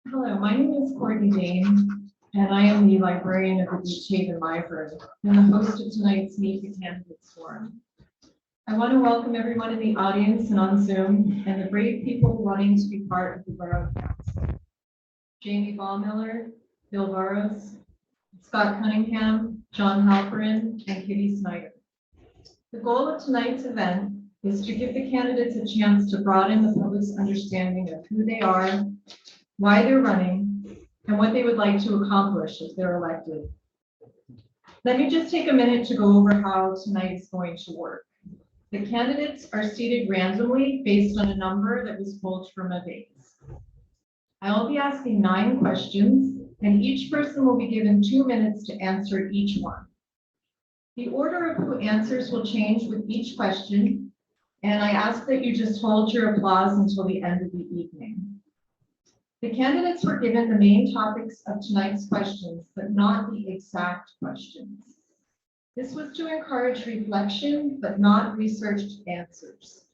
Hello, my name is Courtney Dane, and I am the librarian of the Beach Haven Library and the host of tonight's Meet the Candidates Forum. I want to welcome everyone in the audience and on Zoom, and the brave people running to be part of the Borough Council. Jamie Ballmiller, Bill Burrows, Scott Cunningham, John Halperin, and Kitty Snyder. The goal of tonight's event is to give the candidates a chance to broaden the public's understanding of who they are, why they're running, and what they would like to accomplish if they're elected. Let me just take a minute to go over how tonight is going to work. The candidates are seated randomly based on a number that was pulled from a vase. I will be asking 9 questions, and each person will be given 2 minutes to answer each one. The order of who answers will change with each question, and I ask that you just hold your applause until the end of the evening. The candidates were given the main topics of tonight's questions, but not the exact questions. This was to encourage reflection, but not researched answers.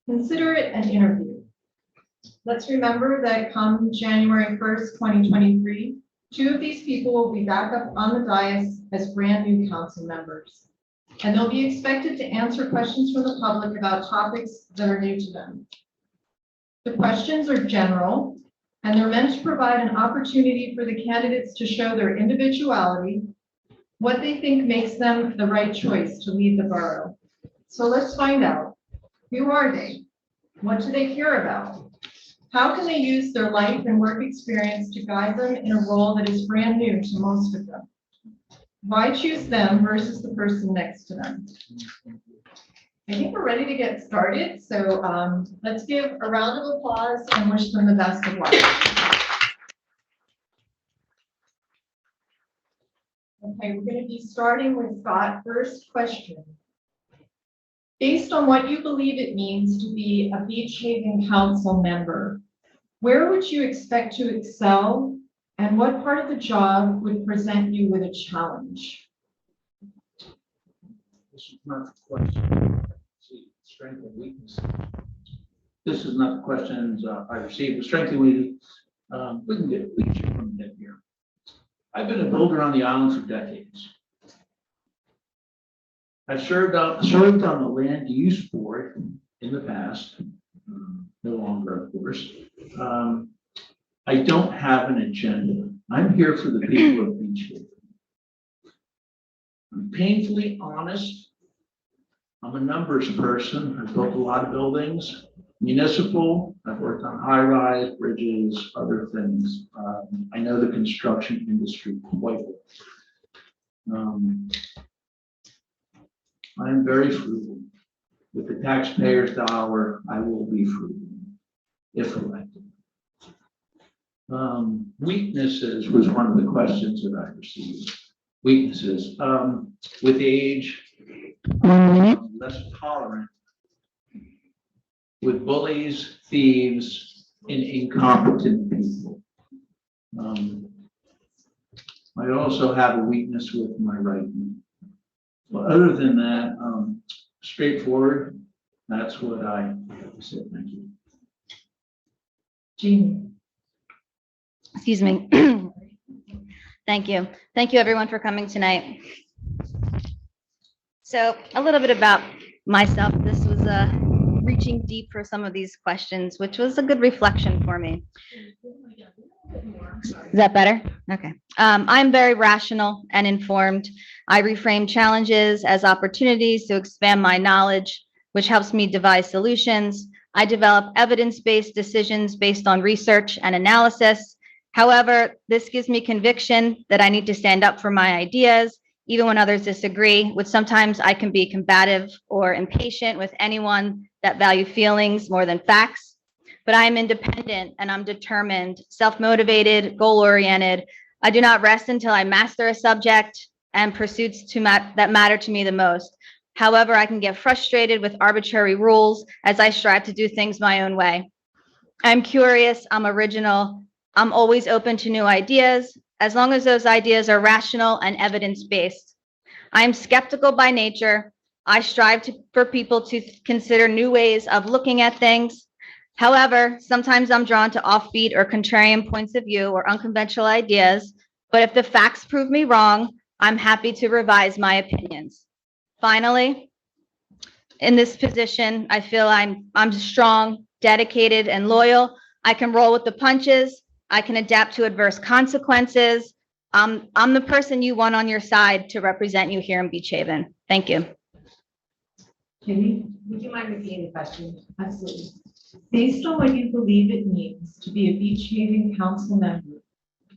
Consider it an interview. Let's remember that come January 1st, 2023, 2 of these people will be back up on the dais as brand new council members, and they'll be expected to answer questions from the public about topics that are new to them. The questions are general, and they're meant to provide an opportunity for the candidates to show their individuality, what they think makes them the right choice to lead the borough. So let's find out. Who are they? What do they care about? How can they use their life and work experience to guide them in a role that is brand new to most of them? Why choose them versus the person next to them? I think we're ready to get started. So let's give a round of applause and wish them the best of luck. Okay, we're going to be starting with Scott. First question. Based on what you believe it means to be a Beach Haven Council member, where would you expect to excel, and what part of the job would present you with a challenge? This is not the question. See, strength and weakness. This is not the questions I received. The strength and weakness. We can get leadership from the here. I've been a builder on the island for decades. I've served on the land use board in the past, no longer, of course. I don't have an agenda. I'm here for the people of Beach Haven. I'm painfully honest. I'm a numbers person. I've built a lot of buildings, municipal. I've worked on high-rise, bridges, other things. I know the construction industry quite well. I am very frugal. With the taxpayer's dollar, I will be frugal if elected. Weaknesses was one of the questions that I received. Weaknesses. With age, less tolerant. With bullies, thieves, and incompetent people. I also have a weakness with my writing. Well, other than that, straightforward. That's what I have to say. Thank you. Jean. Excuse me. Thank you. Thank you everyone for coming tonight. So a little bit about myself. This was reaching deep for some of these questions, which was a good reflection for me. Is that better? Okay. I'm very rational and informed. I reframe challenges as opportunities to expand my knowledge, which helps me devise solutions. I develop evidence-based decisions based on research and analysis. However, this gives me conviction that I need to stand up for my ideas, even when others disagree, which sometimes I can be combative or impatient with anyone that value feelings more than facts. But I am independent and I'm determined, self-motivated, goal-oriented. I do not rest until I master a subject and pursuits that matter to me the most. However, I can get frustrated with arbitrary rules as I strive to do things my own way. I'm curious, I'm original, I'm always open to new ideas, as long as those ideas are rational and evidence-based. I am skeptical by nature. I strive for people to consider new ways of looking at things. However, sometimes I'm drawn to offbeat or contrarian points of view or unconventional ideas, but if the facts prove me wrong, I'm happy to revise my opinions. Finally, in this position, I feel I'm strong, dedicated, and loyal. I can roll with the punches. I can adapt to adverse consequences. I'm the person you want on your side to represent you here in Beach Haven. Thank you. Katie? Would you mind repeating the question? Absolutely. Based on what you believe it means to be a Beach Haven council member,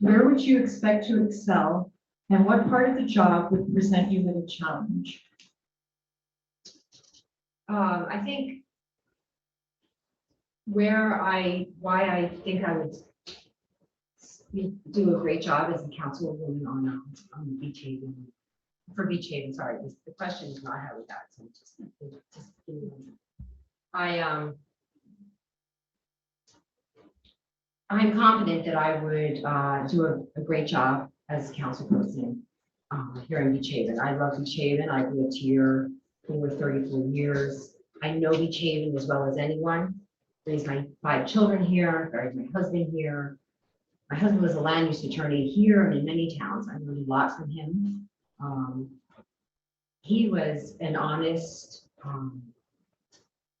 where would you expect to excel, and what part of the job would present you with a challenge? I think why I think I would do a great job as a councilwoman on Beach Haven, for Beach Haven, sorry, the question is not how we got, so just give me one second. I'm confident that I would do a great job as a councilperson here in Beach Haven. I love Beach Haven. I lived here for 34 years. I know Beach Haven as well as anyone. Raised my 5 children here, buried my husband here. My husband was a land use attorney here and in many towns. I learned a lot from him. He was an honest,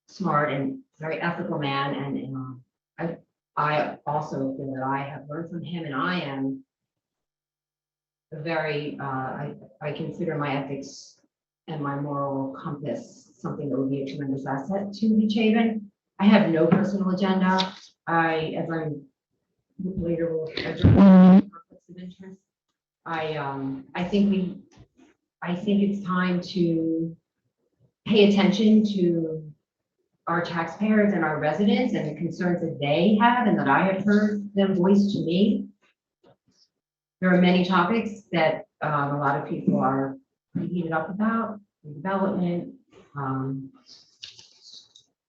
smart, and very ethical man, and I also feel that I have learned from him, and I am a very, I consider my ethics and my moral compass something that would be a tremendous asset to Beach Haven. I have no personal agenda. As I'm later will address conflicts of interest. I think it's time to pay attention to our taxpayers and our residents and the concerns that they have and that I have heard them voice to me. There are many topics that a lot of people are pretty heated up about: development,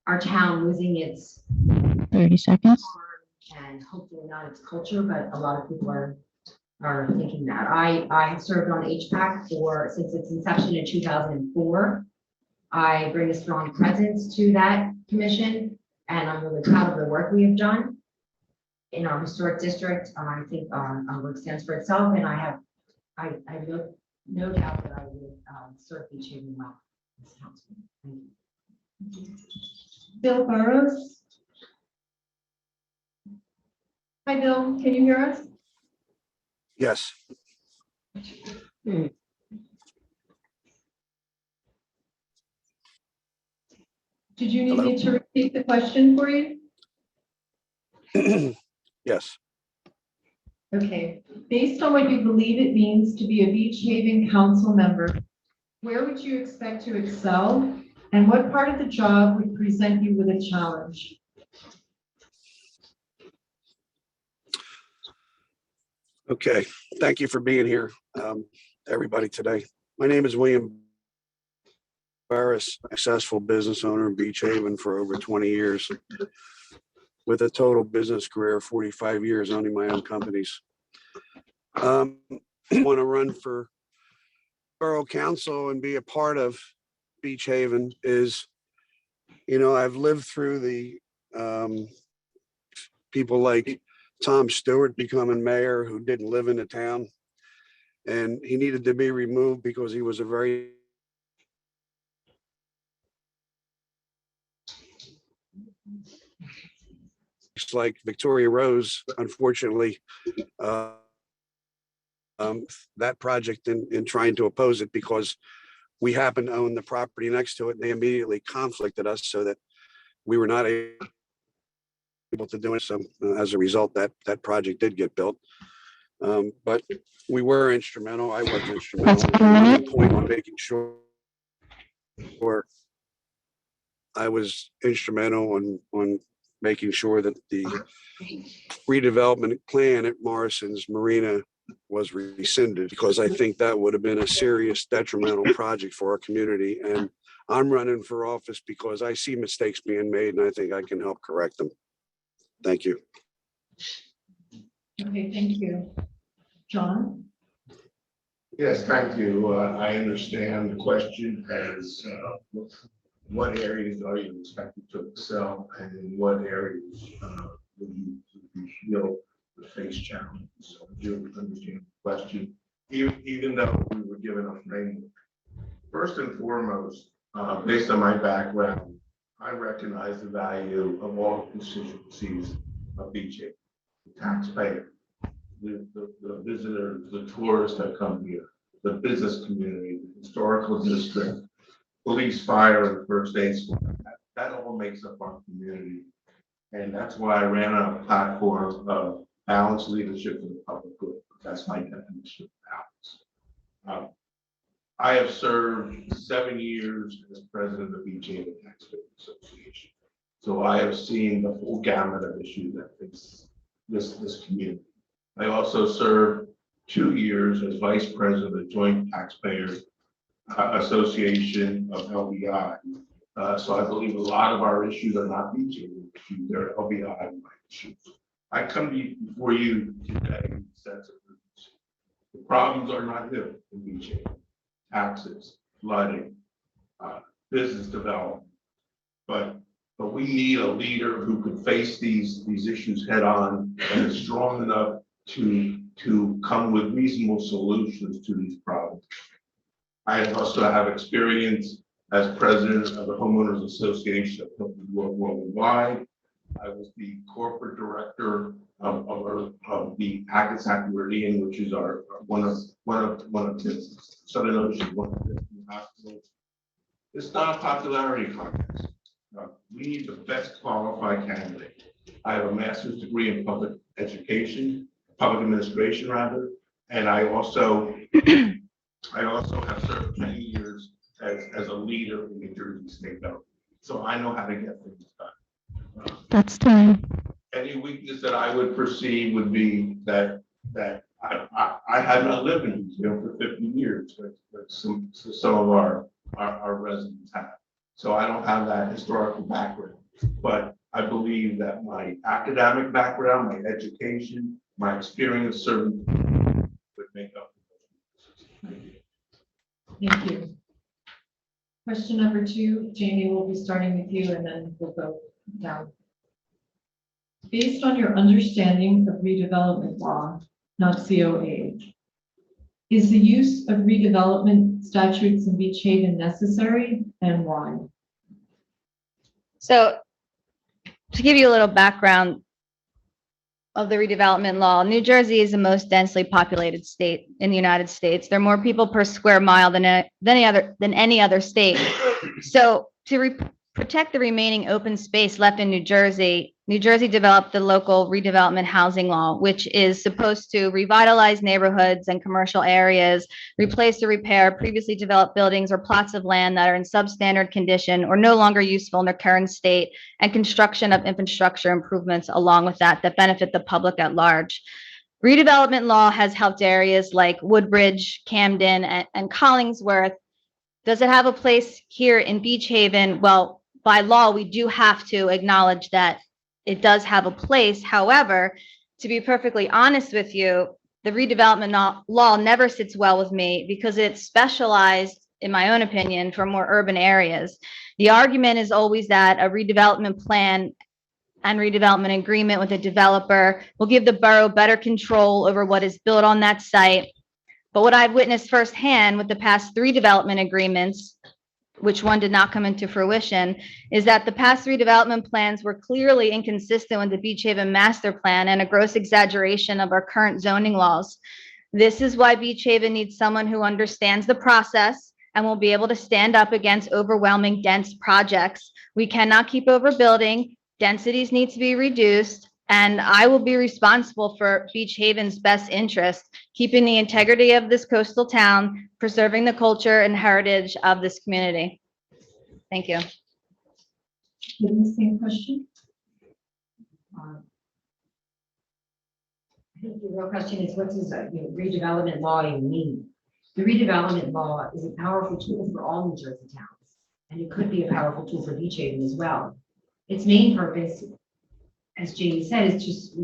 our town losing its 30 seconds. and hopefully not its culture, but a lot of people are thinking that. I have served on HPAC since its inception in 2004. I bring a strong presence to that commission, and I'm really proud of the work we have done in our historic district. I think our work stands for itself, and I have no doubt that I will serve Beach Haven well as council. Thank you. Bill Burrows? Hi, Bill. Can you hear us? Yes, Did you need Hello? me to repeat the question for you? yes. Okay. Based on what you believe it means to be a Beach Haven council member, where would you expect to excel, and what part of the job would present you with a challenge? Okay, thank you for being here, everybody today. My name is William Barris, successful business owner in Beach Haven for over 20 years, with a total business career of 45 years owning my own companies. I want to run for borough council and be a part of Beach Haven is, I've lived through the people like Tom Stewart becoming mayor who didn't live in the town, and he needed to be removed because he was a very like Victoria Rose, unfortunately, that project in trying to oppose it because we happen to own the property next to it, and they immediately conflicted us so that we were not able to do it. So as a result, that project did get built. But we were instrumental. I was instrumental at the point on making sure I was instrumental on making sure that the redevelopment plan at Morrison's Marina was rescinded, because I think that would have been a serious detrimental project for our community. And I'm running for office because I see mistakes being made and I think I can help correct them. Thank you. Okay, thank you. John? Yes, thank you. I understand the question as what areas are you expected to excel and in what areas will you feel the face challenges? So I do understand the question, even though we were given a framework. First and foremost, based on my background, I recognize the value of all constituencies of BJ, the taxpayer, the visitors, the tourists that come here, the business community, the historical district, police, fire, and first aid squad. That all makes up our community. And that's why I ran on a platform of balanced leadership for the public good. That's my definition of balance. I have served 7 years as president of BJ Taxpayer Association. So I have seen the full gamut of issues that face this community. I also served 2 years as vice president of the Joint Taxpayers Association of LBI. So I believe a lot of our issues are not BJ issues, they're LBI issues. I come before you today with a sense of urgency. The problems are not new in BJ. Taxes, flooding, business development. But we need a leader who could face these issues head on and is strong enough to come with reasonable solutions to these problems. I also have experience as president of the Homeowners Association of Companies Worldwide. I was the corporate director of the Hackensack Meridian, which is our one of the Southern Ocean, one of the hospitals. It's not a popularity contest. We need the best qualified candidate. I have a master's degree in public education, public administration rather, and I also have served 10 years as a leader in New Jersey State Government. So I know how to get things done. That's time. Any weakness that I would perceive would be that I had not lived in New Zealand for 50 years, like some of our residents have. So I don't have that historical background, but I believe that my academic background, my education, my experience serving would make up for those weaknesses. Thank you. Question number 2, Jamie, we'll be starting with you and then we'll go down. Based on your understanding of redevelopment law, not COA, is the use of redevelopment statutes in Beach Haven necessary and why? So to give you a little background of the redevelopment law, New Jersey is the most densely populated state in the United States. There are more people per square mile than any other state. So to protect the remaining open space left in New Jersey developed the local redevelopment housing law, which is supposed to revitalize neighborhoods and commercial areas, replace or repair previously developed buildings or plots of land that are in substandard condition or no longer useful in their current state, and construction of infrastructure improvements along with that benefit the public at large. Redevelopment law has helped areas like Woodbridge, Camden, and Collingsworth. Does it have a place here in Beach Haven? Well, by law, we do have to acknowledge that it does have a place. However, to be perfectly honest with you, the redevelopment law never sits well with me because it's specialized, in my own opinion, for more urban areas. The argument is always that a redevelopment plan and redevelopment agreement with a developer will give the borough better control over what is built on that site. But what I've witnessed firsthand with the past 3 development agreements, which one did not come into fruition, is that the past 3 development plans were clearly inconsistent with the Beach Haven master plan and a gross exaggeration of our current zoning laws. This is why Beach Haven needs someone who understands the process and will be able to stand up against overwhelming dense projects. We cannot keep overbuilding, densities need to be reduced, and I will be responsible for Beach Haven's best interest, keeping the integrity of this coastal town, preserving the culture and heritage of this community. Thank you. Given the same question? I think the real question is, what does redevelopment law even mean? The redevelopment law is a powerful tool for all New Jersey towns, and it could be a powerful tool for Beach Haven as well. Its main purpose, as Jamie said, is just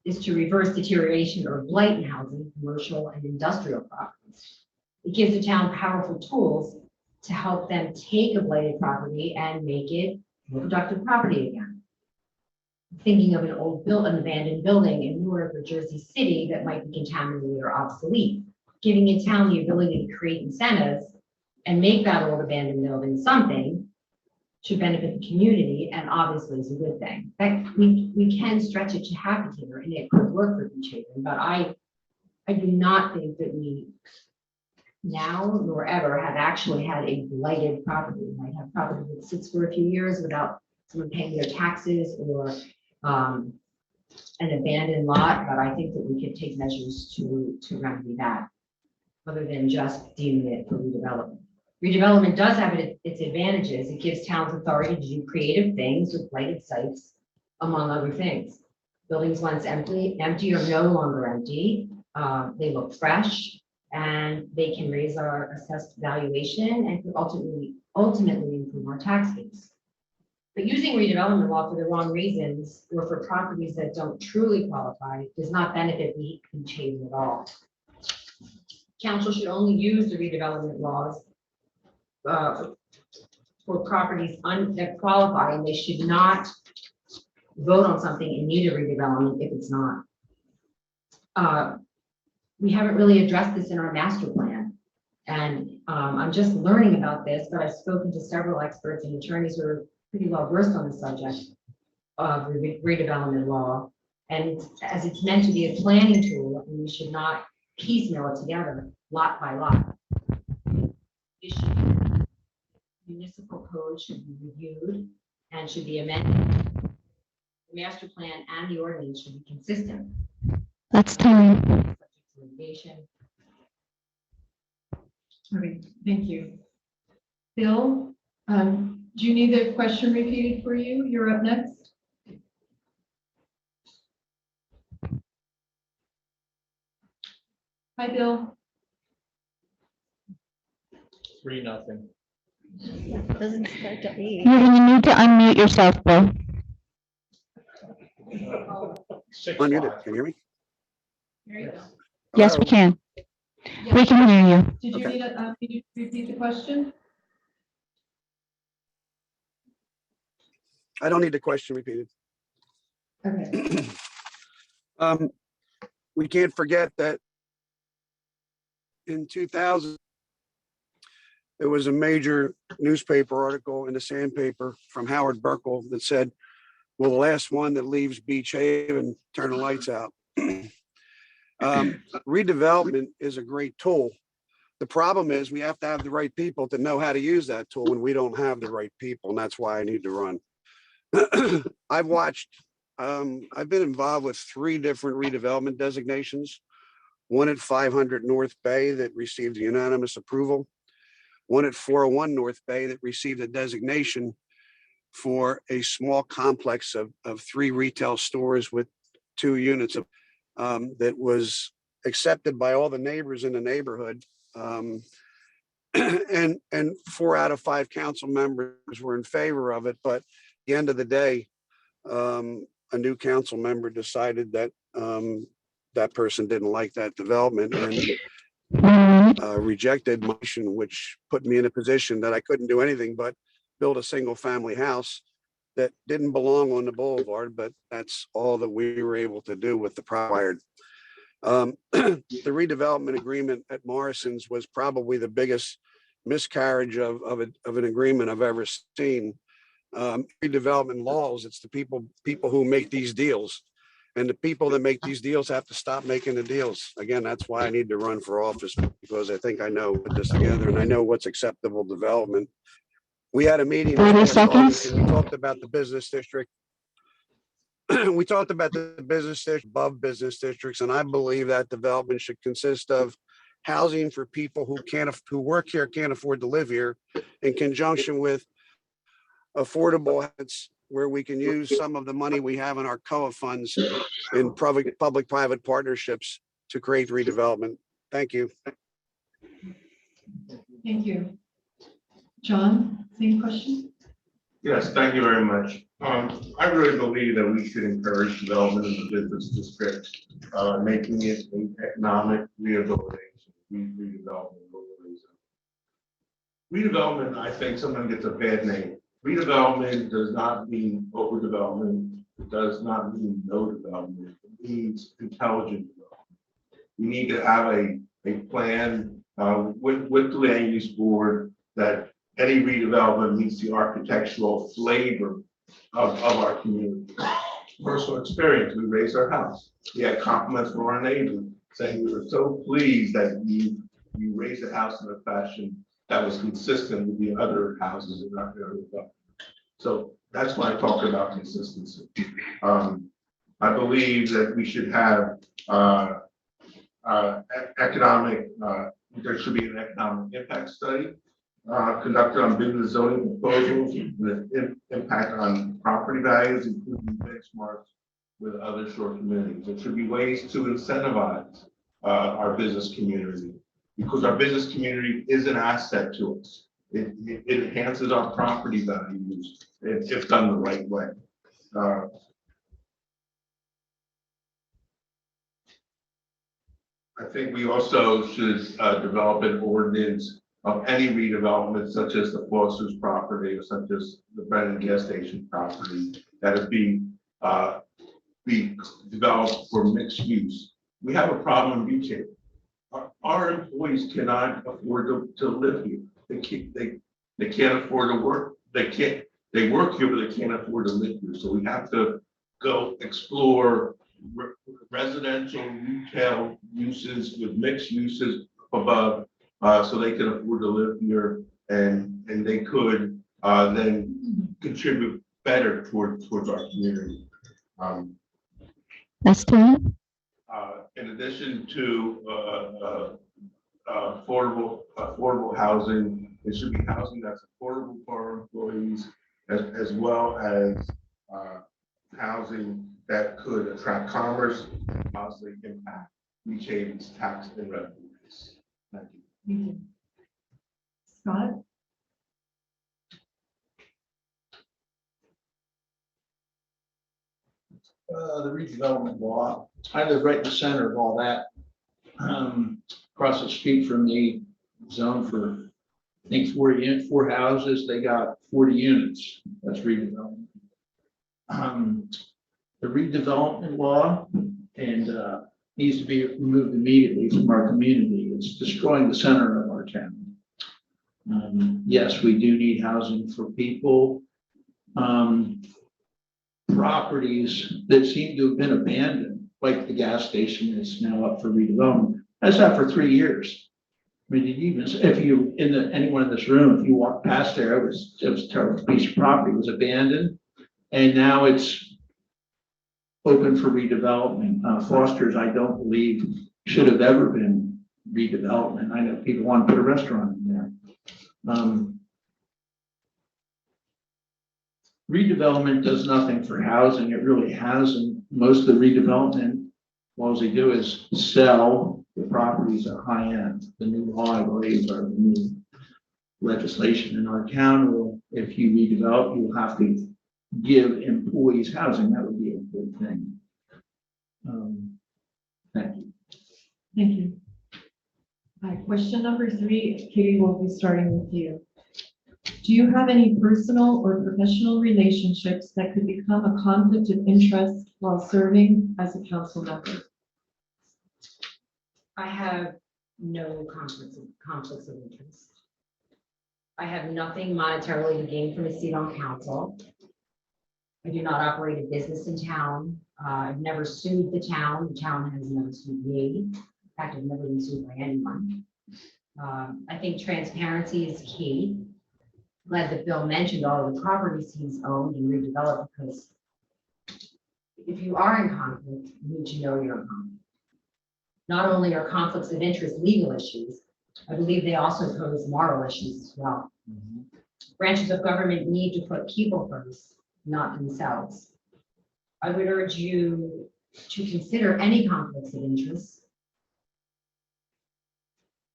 is to reverse deterioration or blight in housing, commercial and industrial properties. It gives the town powerful tools to help them take a blighted property and make it a productive property again. Thinking of an abandoned building in Newark or Jersey City that might be contaminated or obsolete, giving a town the ability to create incentives and make that old abandoned building something should benefit the community and obviously is a good thing. That we can stretch it to happen here and it could work for Beach Haven, but I do not think that we now nor ever have actually had a blighted property. We might have property that sits for a few years without someone paying their taxes or an abandoned lot, but I think that we could take measures to remedy that, other than just deeming it for redevelopment. Redevelopment does have its advantages. It gives towns authority to do creative things with blighted sites, among other things. Buildings once empty are no longer empty. They look fresh and they can raise our assessed valuation and could ultimately improve our tax base. But using redevelopment law for the wrong reasons or for properties that don't truly qualify does not benefit Beach Haven at all. Council should only use the redevelopment laws for properties that qualify, and they should not vote on something in need of redevelopment if it's not. We haven't really addressed this in our master plan, and I'm just learning about this, but I've spoken to several experts and attorneys who are pretty well versed on the subject of redevelopment law, and as it's meant to be a planning tool, and we should not piecemeal it together lot by lot. Municipal code should be reviewed and should be amended. The master plan and the ordinance should be consistent. That's time. Subject to litigation. Okay, thank you. Bill, do you need the question repeated for you? You're up next. Hi, Bill. 3-0. Doesn't start to be. You're gonna need to unmute yourself, Bill. Unmuted, can you hear me? There you go. Yes, we Hello? can. We can hear you. Did you Okay. need to repeat the question? I don't need the question repeated. Okay. We can't forget that in 2000, there was a major newspaper article in the Sandpaper from Howard Burkle that said, "Will the last one that leaves Beach Haven turn the lights out?" Redevelopment is a great tool. The problem is we have to have the right people to know how to use that tool, and we don't have the right people, and that's why I need to run. I've been involved with 3 different redevelopment designations. One at 500 North Bay that received unanimous approval. One at 401 North Bay that received a designation for a small complex of 3 retail stores with 2 units of, that was accepted by all the neighbors in the neighborhood. And 4 out of 5 council members were in favor of it, but at the end of the day, a new council member decided that that person didn't like that development and rejected my motion, which put me in a position that I couldn't do anything but build a single family house that didn't belong on the boulevard, but that's all that we were able to do with the required. The redevelopment agreement at Morrison's was probably the biggest miscarriage of an agreement I've ever seen. Redevelopment laws, it's the people who make these deals. And the people that make these deals have to stop making the deals. Again, that's why I need to run for office, because I think I know put this together and I know what's acceptable development. We had a meeting. 30 last August, seconds. and we talked about the business district. We talked about the business district, above business districts, and I believe that development should consist of housing for people who work here, can't afford to live here, in conjunction with affordable housing where we can use some of the money we have in our COA funds in public-private partnerships to create redevelopment. Thank you. Thank you. John, same question? Yes, thank you very much. I really believe that we should encourage development in the business district, making it an economic rehabilitation, redevelopment. Redevelopment, I think someone gets a bad name. Redevelopment does not mean overdevelopment. It does not mean no development. It means intelligent development. We need to have a plan with the land use board that any redevelopment meets the architectural flavor of our community. Personal experience, we raised our house. We had compliments from our neighbors saying we were so pleased that you raised the house in a fashion that was consistent with the other houses in our area. So that's why I talk about consistency. I believe that we should have economic, there should be an economic impact study conducted on business zoning proposals and the impact on property values, including benchmarks with other shore communities. There should be ways to incentivize our business community, because our business community is an asset to us. It enhances our property values if done the right way. I think we also should develop an ordinance of any redevelopment, such as the Foster's property, or such as the Brennan gas station property, that is being developed for mixed use. We have a problem in Beach Haven. Our employees cannot afford to live here. They can't afford to work. They work here, but they can't afford to live here. So we have to go explore residential retail uses with mixed uses above, so they can afford to live here, and they could then contribute better towards our community. That's Tina. In addition to affordable housing, it should be housing that's affordable for our employees, as well as housing that could attract commerce and positively impact Beach Haven's tax and revenue base. Thank you. Thank you. Scott? The redevelopment law, I live right in the center of all that. Across the street from me, zone for, I think, 4 houses, they got 40 units. That's redevelopment. The redevelopment law needs to be removed immediately from our community. It's destroying the center of our town. Yes, we do need housing for people. Properties that seem to have been abandoned, like the gas station is now up for redevelopment. That's up for 3 years. I mean, if you, anyone in this room, if you walk past there, it was a terrible piece of property. It was abandoned, and now it's open for redevelopment. Foster's, I don't believe, should have ever been redevelopment. I know people want to put a restaurant in there. Redevelopment does nothing for housing. It really hasn't. Most of the redevelopment, all they do is sell the properties at high end. The new law, I believe, or the new legislation in our town will, if you redevelop, you'll have to give employees housing. That would be a good thing. Thank you. Thank you. Question number 3, Katie, we'll be starting with you. Do you have any personal or professional relationships that could become a conflict of interest while serving as a council member? I have no conflicts of interest. I have nothing monetarily to gain from a seat on council. I do not operate a business in town. I've never sued the town. The town has never sued me. In fact, I've never been sued by anyone. I think transparency is key. Glad that Bill mentioned all of the properties he's owned and redeveloped, because if you are in conflict, you need to know you're in conflict. Not only are conflicts of interest legal issues, I believe they also pose moral issues as well. Branches of government need to put people first, not themselves. I would urge you to consider any conflicts of interest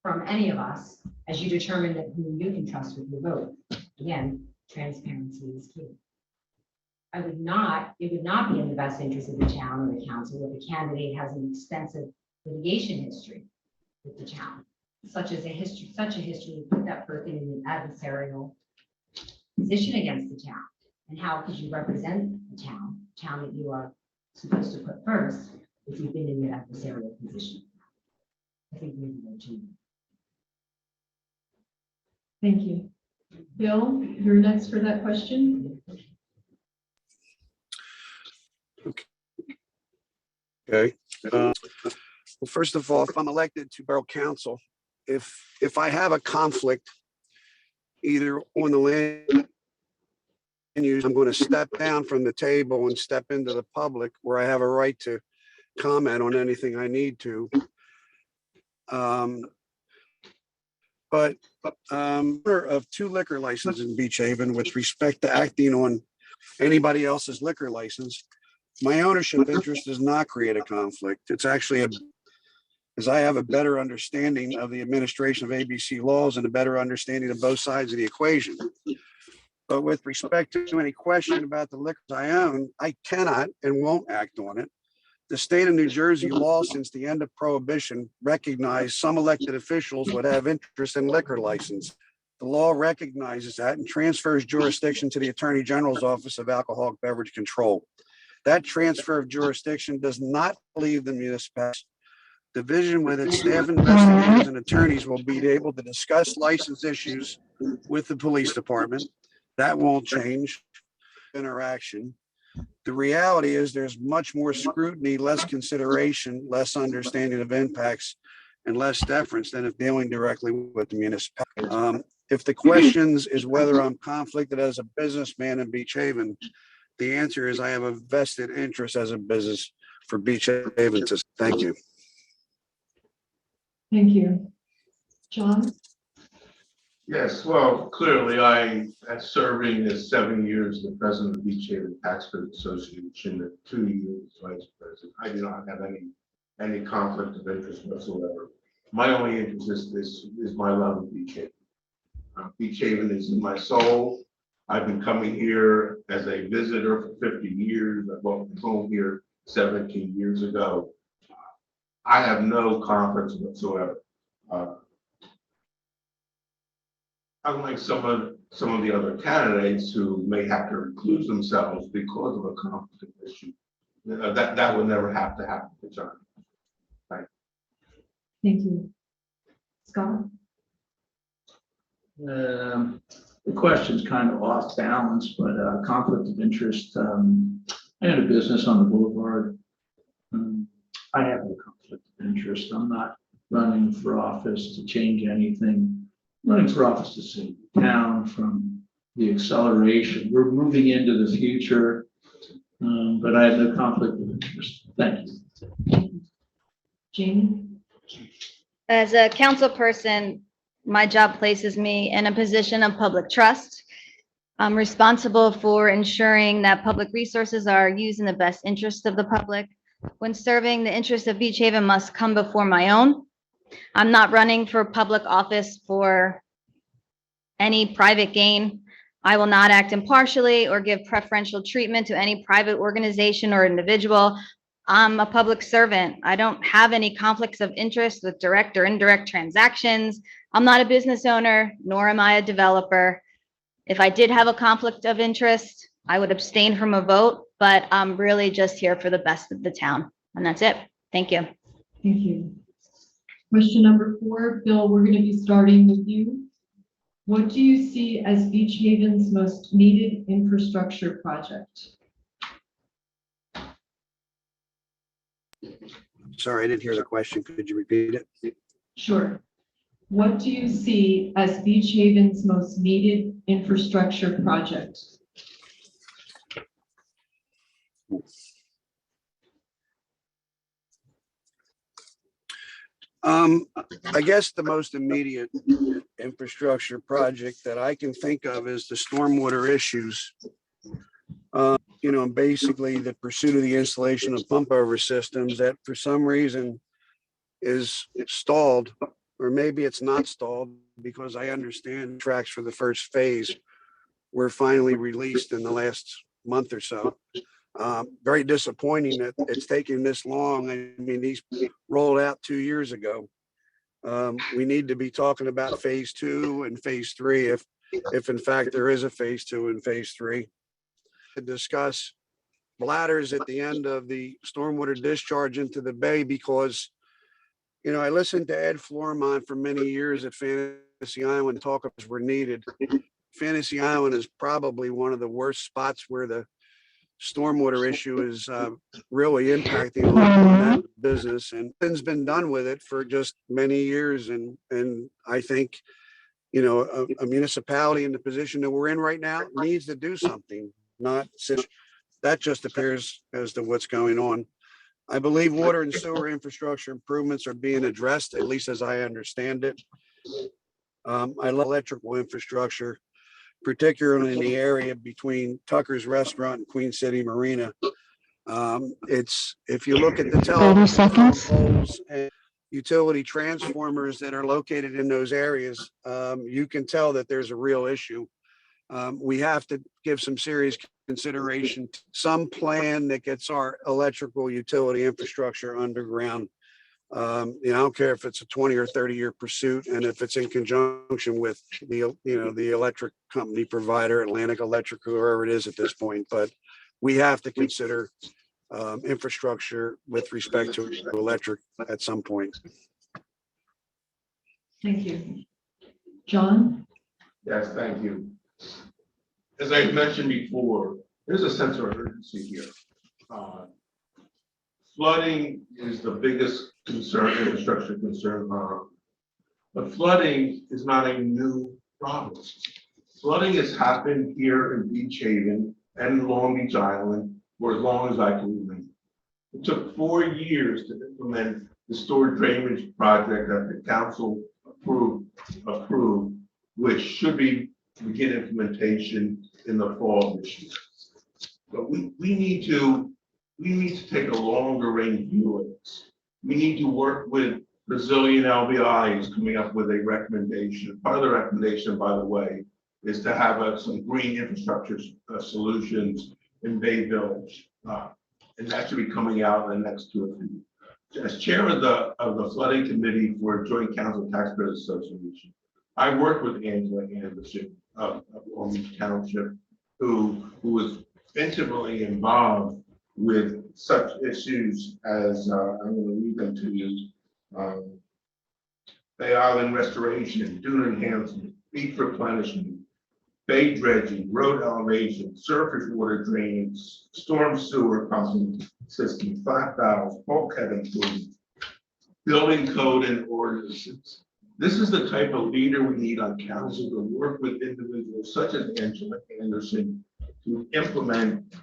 from any of us as you determine who you can trust with your vote. Again, transparency is key. It would not be in the best interest of the town or the council if a candidate has an extensive litigation history with the town, such a history would put that person in an adversarial position against the town. And how could you represent the town that you are supposed to put first, if you've been in the adversarial position? I think we need to go to. Thank you. Bill, you're next for that question. Okay. Well, first of all, if I'm elected to Borough Council, if I have a conflict either on the land use, I'm going to step down from the table and step into the public where I have a right to comment on anything I need to. Of 2 liquor licenses in Beach Haven with respect to acting on anybody else's liquor license, my ownership interest does not create a conflict. It's actually as I have a better understanding of the administration of ABC laws and a better understanding of both sides of the equation. But with respect to any question about the liquors I own, I cannot and won't act on it. The state of New Jersey law since the end of Prohibition recognized some elected officials would have interest in liquor license. The law recognizes that and transfers jurisdiction to the Attorney General's Office of Alcoholic Beverage Control. That transfer of jurisdiction does not leave the municipality. Division with its staff, investigators, and attorneys will be able to discuss license issues with the police department. That won't change interaction. The reality is there's much more scrutiny, less consideration, less understanding of impacts, and less deference than if dealing directly with the municipality. If the questions is whether I'm conflicted as a businessman in Beach Haven, the answer is I have a vested interest as a business for Beach Haven. Thank you. Thank you. John? Yes, well, clearly I, as serving as 7 years the president of the Beach Haven Taxpayers Association, and 2 years vice president, I do not have any conflict of interest whatsoever. My only interest is my love of Beach Haven. Beach Haven is in my soul. I've been coming here as a visitor for 50 years. I bought my home here 17 years ago. I have no conflicts whatsoever. Unlike some of the other candidates who may have to recluse themselves because of a conflict issue, that would never have to happen to John. Thank you. Scott? The question's kind of off balance, but conflict of interest. I had a business on the boulevard. I have no conflict of interest. I'm not running for office to change anything. I'm running for office to save the town from the acceleration. We're moving into the future, but I have no conflict of interest. Thank you. Jamie? As a council person, my job places me in a position of public trust. I'm responsible for ensuring that public resources are used in the best interest of the public. When serving, the interest of Beach Haven must come before my own. I'm not running for public office for any private gain. I will not act impartially or give preferential treatment to any private organization or individual. I'm a public servant. I don't have any conflicts of interest with direct or indirect transactions. I'm not a business owner, nor am I a developer. If I did have a conflict of interest, I would abstain from a vote, but I'm really just here for the best of the town. And that's it. Thank you. Thank you. Question number 4, Bill, we're going to be starting with you. What do you see as Beach Haven's most needed infrastructure project? Sorry, I didn't hear the question. Could you repeat it? Sure. What do you see as Beach Haven's most needed infrastructure project? I guess the most immediate infrastructure project that I can think of is the stormwater issues. Basically the pursuit of the installation of pump over systems that for some reason is stalled, or maybe it's not stalled because I understand tracks for the first phase were finally released in the last month or so. Very disappointing that it's taking this long. I mean, these rolled out 2 years ago. We need to be talking about phase 2 and phase 3, if in fact there is a phase 2 and phase 3. To discuss bladders at the end of the stormwater discharge into the bay, because, you know, I listened to Ed Flormont for many years at Fantasy Island talk of were needed. Fantasy Island is probably one of the worst spots where the stormwater issue is really impacting on that business, and nothing's been done with it for just many years. And I think, you know, a municipality in the position that we're in right now needs to do something, not sit. That just appears as to what's going on. I believe water and sewer infrastructure improvements are being addressed, at least as I understand it. I love electrical infrastructure, particularly in the area between Tucker's Restaurant and Queen City Marina. It's, if you look at the 30 seconds. poles and utility transformers that are located in those areas, you can tell that there's a real issue. We have to give some serious consideration to some plan that gets our electrical utility infrastructure underground. You know, I don't care if it's a 20 or 30-year pursuit, and if it's in conjunction with the, you know, the electric company provider, Atlantic Electric, whoever it is at this point. But we have to consider infrastructure with respect to electric at some point. Thank you. John? Yes, thank you. As I mentioned before, there's a sense of urgency here. Flooding is the biggest concern, infrastructure concern. But flooding is not a new problem. Flooding has happened here in Beach Haven and Long Beach Island for as long as I can remember. It took 4 years to implement the storm drainage project that the council approved, which should begin implementation in the fall of this year. But we need to take a longer range view of this. We need to work with Brazilian LBI, who's coming up with a recommendation. Part of the recommendation, by the way, is to have some green infrastructure solutions in Bay Village. And that should be coming out in the next 2 or 3 years. As chair of the flooding committee for Joint Council Taxpayers Association, I worked with Angela Anderson of Long Beach Township, who was intimately involved with such issues as, I'm going to read them to you, Bay Island restoration, dune enhancement, beach replenishment, bay dredging, road elevation, surface water drainage, storm sewer pumping system, flat valves, bulkhead improvements, building code and ordinances. This is the type of leader we need on council to work with individuals such as Angela Anderson to implement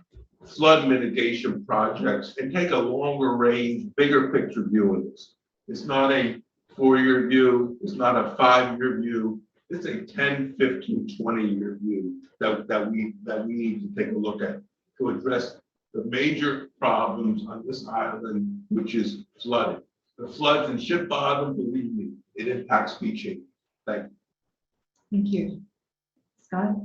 flood mitigation projects and take a longer range, bigger picture view of this. It's not a 4-year view. It's not a 5-year view. It's a 10, 15, 20-year view that we need to take a look at to address the major problems on this island, which is flooding. The floods in Ship Bottom, believe me, it impacts Beach Haven. Thank you. Thank you. Scott?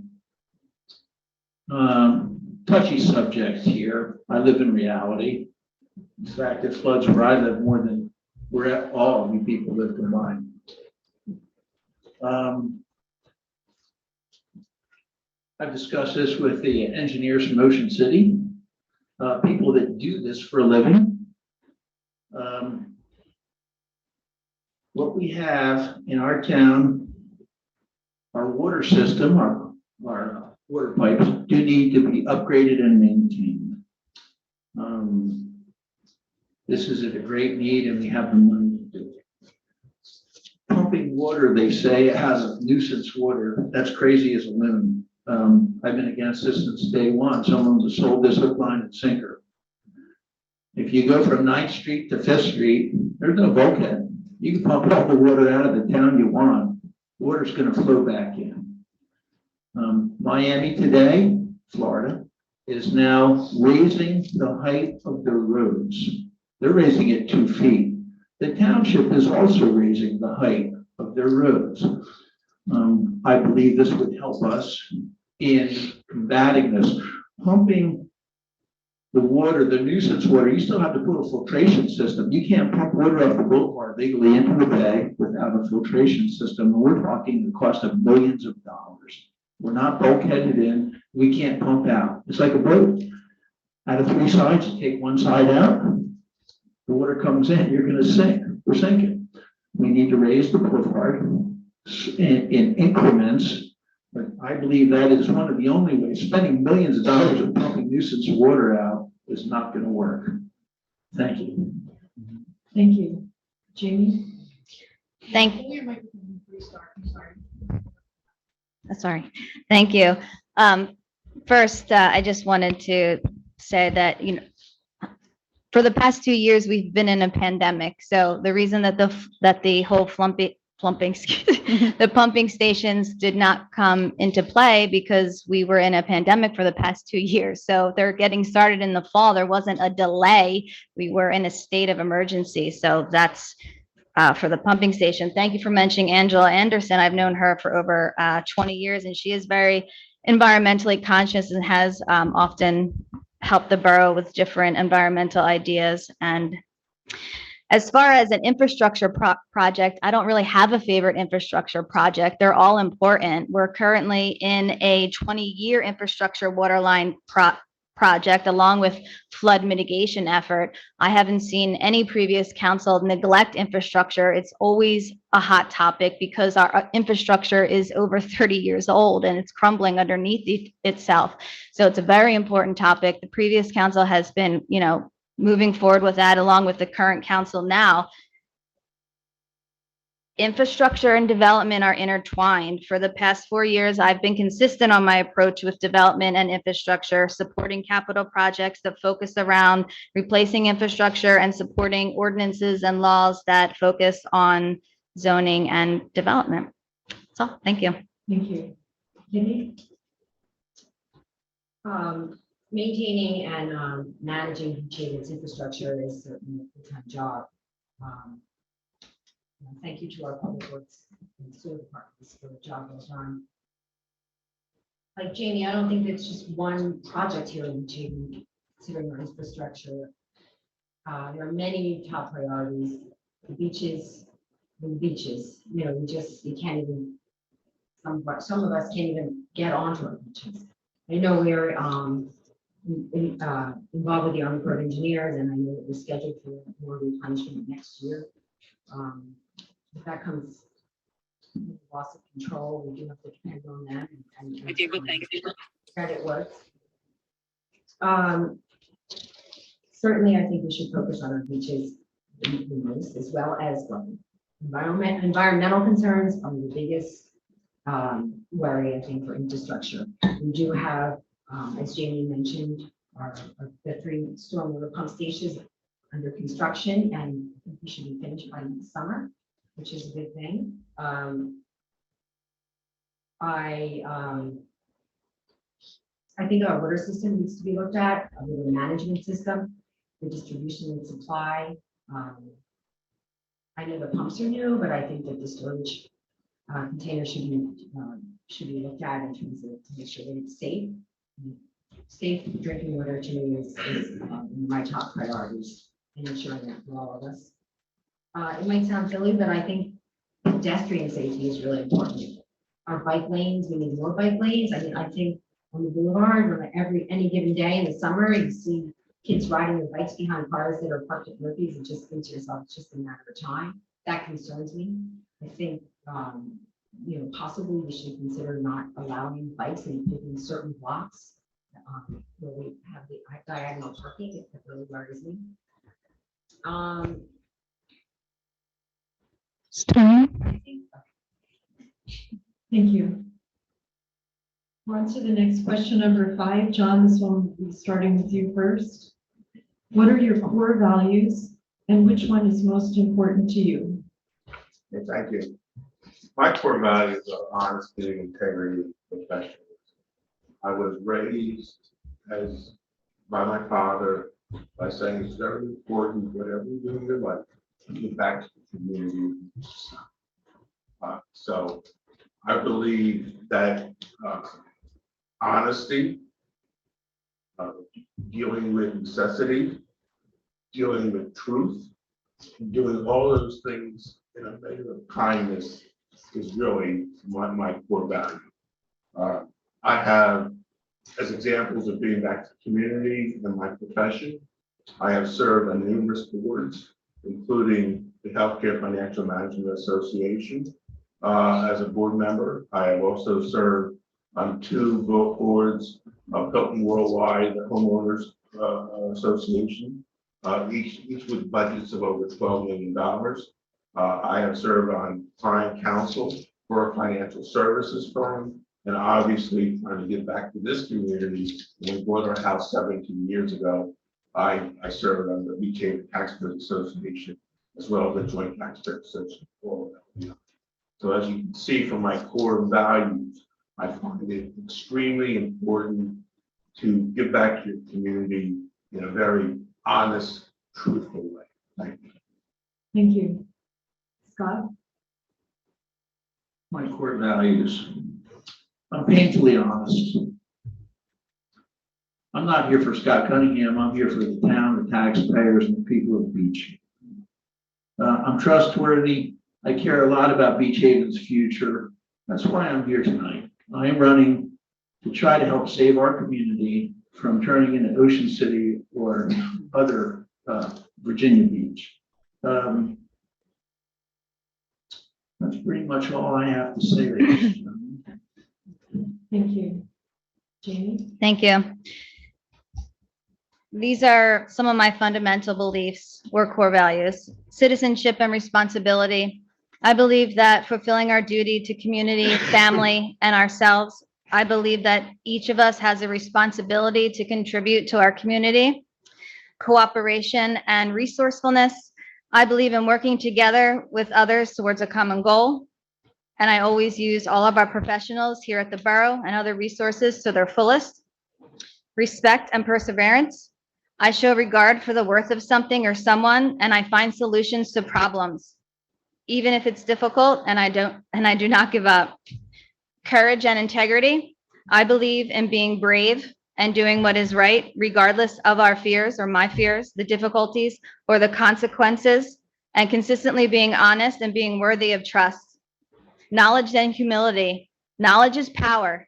Touchy subject here. I live in reality. In fact, it floods where I live more than where all of you people live combined. I've discussed this with the engineers from Ocean City, people that do this for a living. What we have in our town, our water system, our water pipes do need to be upgraded and maintained. This is at a great need and we have the money to do it. Pumping water, they say it has a nuisance water. That's crazy as a limb. I've been against this since day one. Someone's sold this hook, line, and sinker. If you go from 9th Street to 5th Street, there's no bulkhead. You can pump all the water out of the town you want. Water's going to flow back in. Miami today, Florida, is now raising the height of their roads. They're raising it 2 feet. The township is also raising the height of their roads. I believe this would help us in combating this. Pumping the water, the nuisance water, you still have to put a filtration system. You can't pump water off the boulevard legally into the bay without a filtration system. And we're talking the cost of millions of dollars. We're not bulkheaded in. We can't pump out. It's like a boat. Out of 3 sides, you take one side out, the water comes in, you're gonna sink. We're sinking. We need to raise the boulevard in increments. But I believe that is one of the only ways. Spending millions of dollars of pumping nuisance water out is not going to work. Thank you. Thank you. Jamie? Thank, Pull your microphone, please, start. I'm sorry. sorry. Thank you. First, I just wanted to say that, for the past 2 years, we've been in a pandemic. So the reason that the whole the pumping stations did not come into play because we were in a pandemic for the past 2 years. So they're getting started in the fall. There wasn't a delay. We were in a state of emergency. So that's for the pumping station. Thank you for mentioning Angela Anderson. I've known her for over 20 years, and she is very environmentally conscious and has often helped the borough with different environmental ideas. And as far as an infrastructure project, I don't really have a favorite infrastructure project. They're all important. We're currently in a 20-year infrastructure waterline project along with flood mitigation effort. I haven't seen any previous council neglect infrastructure. It's always a hot topic because our infrastructure is over 30 years old and it's crumbling underneath itself. So it's a very important topic. The previous council has been, moving forward with that along with the current council now. Infrastructure and development are intertwined. For the past 4 years, I've been consistent on my approach with development and infrastructure, supporting capital projects that focus around replacing infrastructure and supporting ordinances and laws that focus on zoning and development. That's all. Thank you. Thank you. Kitty? Maintaining and managing Chavin's infrastructure is certainly a full-time job. Thank you to our public works and sewer departments for the job well done. Like Jamie, I don't think it's just one project here in Chaven, considering our infrastructure. There are many top priorities. The beaches, you can't even, some of us can't even get onto our beaches. I know we're involved with the Army Corps of Engineers, and I know that we're scheduled for more replenishment next year. If that comes with loss of control, we do have to depend on them and credit works. Certainly, I think we should focus on our beaches the most, as well as environmental concerns are the biggest worry, I think, for infrastructure. We do have, as Jamie mentioned, the 3 stormwater pump stations under construction, and we should be finished by next summer, which is a good thing. I think our water system needs to be looked at, a water management system, the distribution and supply. I know the pumps are new, but I think that the storage containers should be looked at in terms of to make sure that it's safe. Safe drinking water to me is my top priorities in ensuring that for all of us. It might sound silly, but I think pedestrian safety is really important. Our bike lanes, we need more bike lanes. I think on the boulevard, when any given day in the summer, you see kids riding their bikes behind cars that are parked at Murphy's, and just think to yourself, it's just a matter of time. That concerns me. I think, possibly we should consider not allowing bikes in certain blocks where we have the diagonal parking. It really worries me. Storm? Thank you. We're on to the next question, number 5. John, this one will be starting with you first. What are your core values and which one is most important to you? Okay, thank you. My core values are honesty, integrity, and professionalism. I was raised by my father by saying it's very important, whatever you do in your life, to give back to the community. So I believe that honesty, uh, dealing with necessity, dealing with truth, and doing all those things in a measure of kindness is really my core value. I have, as examples of being back to the community and my profession, I have served on numerous boards, including the Healthcare Financial Management Association. As a board member, I have also served on 2 boards of Hilton Worldwide, the Homeowners Association, each with budgets of over $12 million. I have served on client counsel for a financial services firm, and obviously trying to get back to this community. When we bought our house 17 years ago, I served on the Beach Haven Taxpayers Association, as well as the Joint Taxpayers Association. So as you can see from my core values, I find it extremely important to give back to your community in a very honest, truthful way. Thank you. Thank you. Scott? My core values. I'm painfully honest. I'm not here for Scott Cunningham. I'm here for the town, the taxpayers, and the people of Beach. I'm trustworthy. I care a lot about Beach Haven's future. That's why I'm here tonight. I am running to try to help save our community from turning into Ocean City or other Virginia Beach. That's pretty much all I have to say. Thank you. Jamie? Thank you. These are some of my fundamental beliefs or core values: citizenship and responsibility. I believe that fulfilling our duty to community, family, and ourselves, I believe that each of us has a responsibility to contribute to our community. Cooperation and resourcefulness. I believe in working together with others towards a common goal. And I always use all of our professionals here at the borough and other resources to their fullest. Respect and perseverance. I show regard for the worth of something or someone, and I find solutions to problems, even if it's difficult, and I do not give up. Courage and integrity. I believe in being brave and doing what is right, regardless of our fears or my fears, the difficulties or the consequences, and consistently being honest and being worthy of trust. Knowledge and humility. Knowledge is power.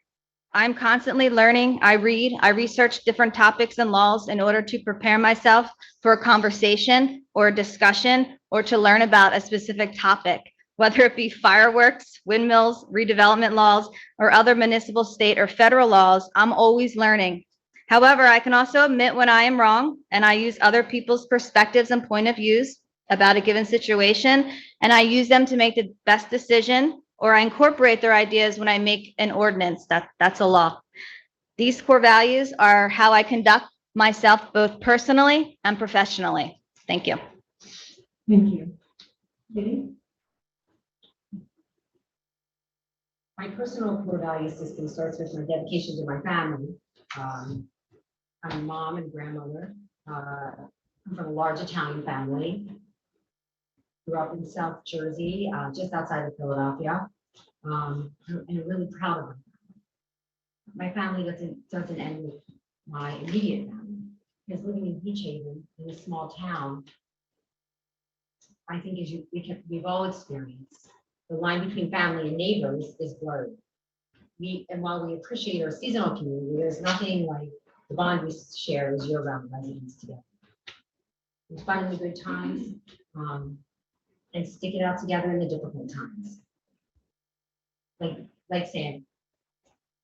I'm constantly learning. I read, I research different topics and laws in order to prepare myself for a conversation or a discussion or to learn about a specific topic, whether it be fireworks, windmills, redevelopment laws, or other municipal, state, or federal laws. I'm always learning. However, I can also admit when I am wrong, and I use other people's perspectives and point of views about a given situation, and I use them to make the best decision, or I incorporate their ideas when I make an ordinance. That's a law. These core values are how I conduct myself both personally and professionally. Thank you. Thank you. Kitty? My personal core value system starts with my dedication to my family. I'm a mom and grandmother. I'm from a large Italian family. Grew up in South Jersey, just outside of Philadelphia, and I'm really proud of my family. My family doesn't end with my immediate family, because living in Beach Haven, in a small town, I think we've all experienced, the line between family and neighbors is blurred. And while we appreciate our seasonal community, there's nothing like the bond we share as year-round residents together. We find the good times, and stick it out together in the difficult times. Like Sam.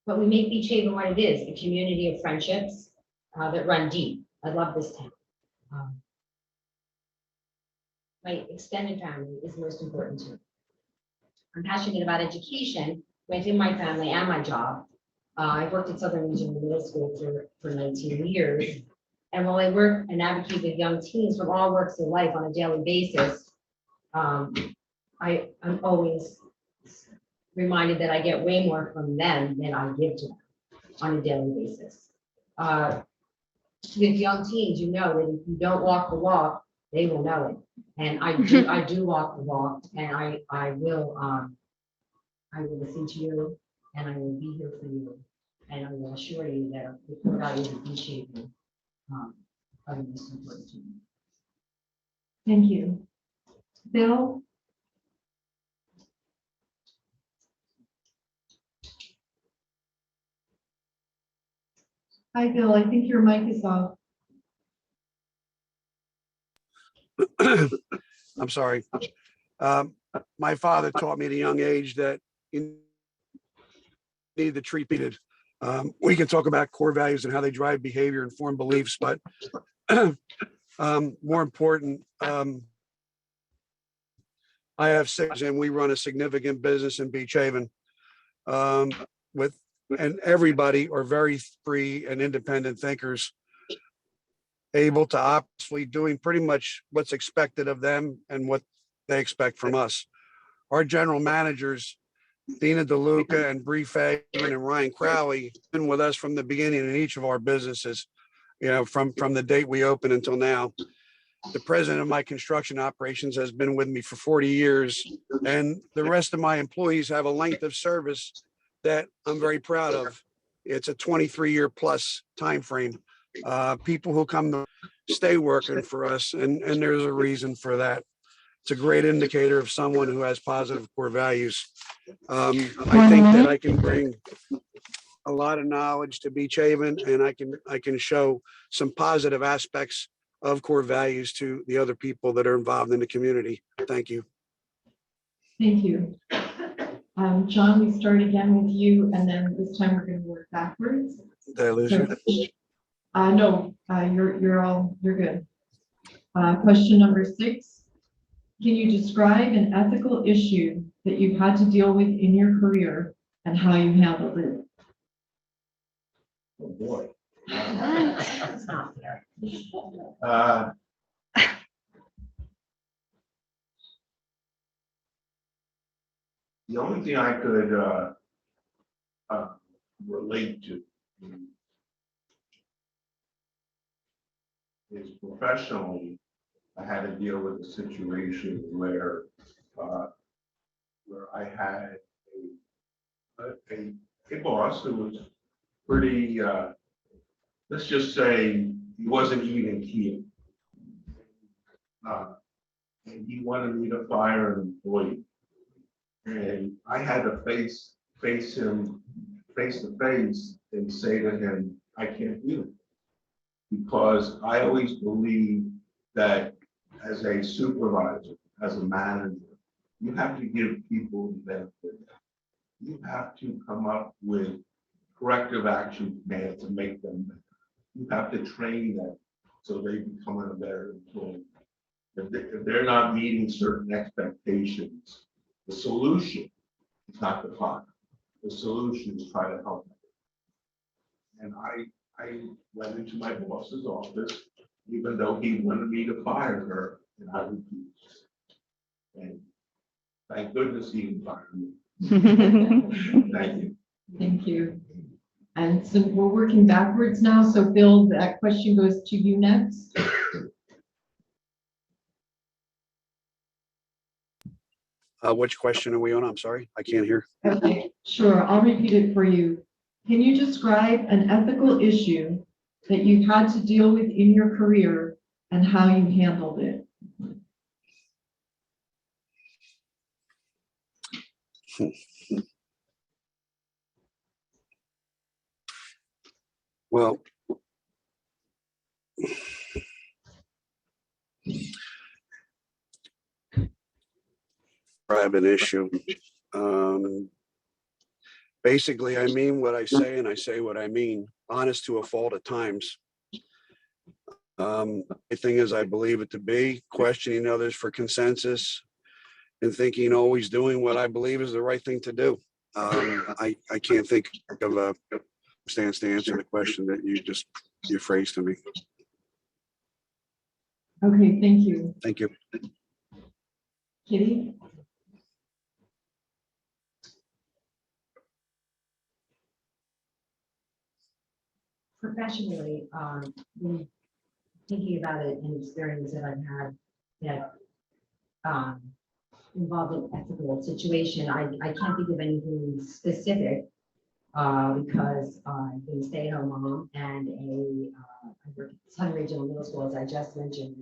But we make Beach Haven what it is, a community of friendships that run deep. I love this town. My extended family is most important to me. I'm passionate about education within my family and my job. I worked at Southern Regional Middle School for 19 years. And while I work and advocate with young teens from all walks of life on a daily basis, I'm always reminded that I get way more from them than I give to them on a daily basis. With young teens, you know that if you don't walk the walk, they will know it. And I do walk the walk, and I will listen to you, and I will be here for you. And I will assure you that the core values of beach haven are the most important to me. Thank you. Bill? Hi, Bill. I think your mic is off. I'm sorry. My father taught me at a young age that you need to treat people. We can talk about core values and how they drive behavior and form beliefs, but more important, I have six and we run a significant business in Beach Haven. And everybody are very free and independent thinkers, able to obviously doing pretty much what's expected of them and what they expect from us. Our general managers, Dina DeLuca and Bree Fagan and Ryan Crowley, been with us from the beginning in each of our businesses, from the date we opened until now. The president of my construction operations has been with me for 40 years, and the rest of my employees have a length of service that I'm very proud of. It's a 23-year plus time frame. People who come to stay working for us, and there's a reason for that. It's a great indicator of someone who has positive core values. I think that I can bring a lot of knowledge to Beach Haven, and I can show some positive aspects of core values to the other people that are involved in the community. Thank you. Thank you. John, we start again with you, and then this time we're going to work backwards. Did I lose you? No, you're good. Question number 6. Can you describe an ethical issue that you've had to deal with in your career and how you handled it? Oh, boy. That's not fair. The only thing I could relate to is professionally, I had to deal with a situation where I had a boss who was pretty, let's just say, he wasn't even keen. And he wanted me to fire an employee. And I had to face him face to face and say to him, I can't do it. Because I always believe that as a supervisor, as a manager, you have to give people the benefit. You have to come up with corrective action plans to make them better. You have to train them so they become a better employee. If they're not meeting certain expectations, the solution is not to fire. The solution is try to help them. And I went into my boss's office, even though he wanted me to fire her, and I refused. And thank goodness he didn't fire me. Thank you. Thank you. And so we're working backwards now. So Bill, that question goes to you next. Which question are we on? I'm sorry, I can't hear. Okay, sure. I'll repeat it for you. Can you describe an ethical issue that you've had to deal with in your career and how you handled it? Well, I have an issue. Basically, I mean what I say and I say what I mean, honest to a fault at times. The thing is, I believe it to be, questioning others for consensus and thinking always doing what I believe is the right thing to do. I can't think of a stance to answer the question that you phrased to me. Okay, thank you. Thank you. Kitty? Professionally, when thinking about it and experience that I've had that involved an ethical situation, I can't think of anything specific. because I've been a stay-at-home mom and I work at Sun Regional Middle School, as I just mentioned.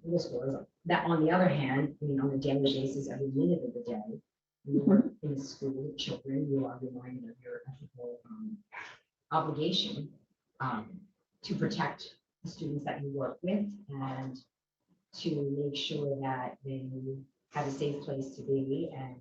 Middle school, that on the other hand, I mean, on a daily basis, every minute of the day, you work in a school with children, you are reminded of your ethical obligation to protect the students that you work with and to make sure that they have a safe place to be and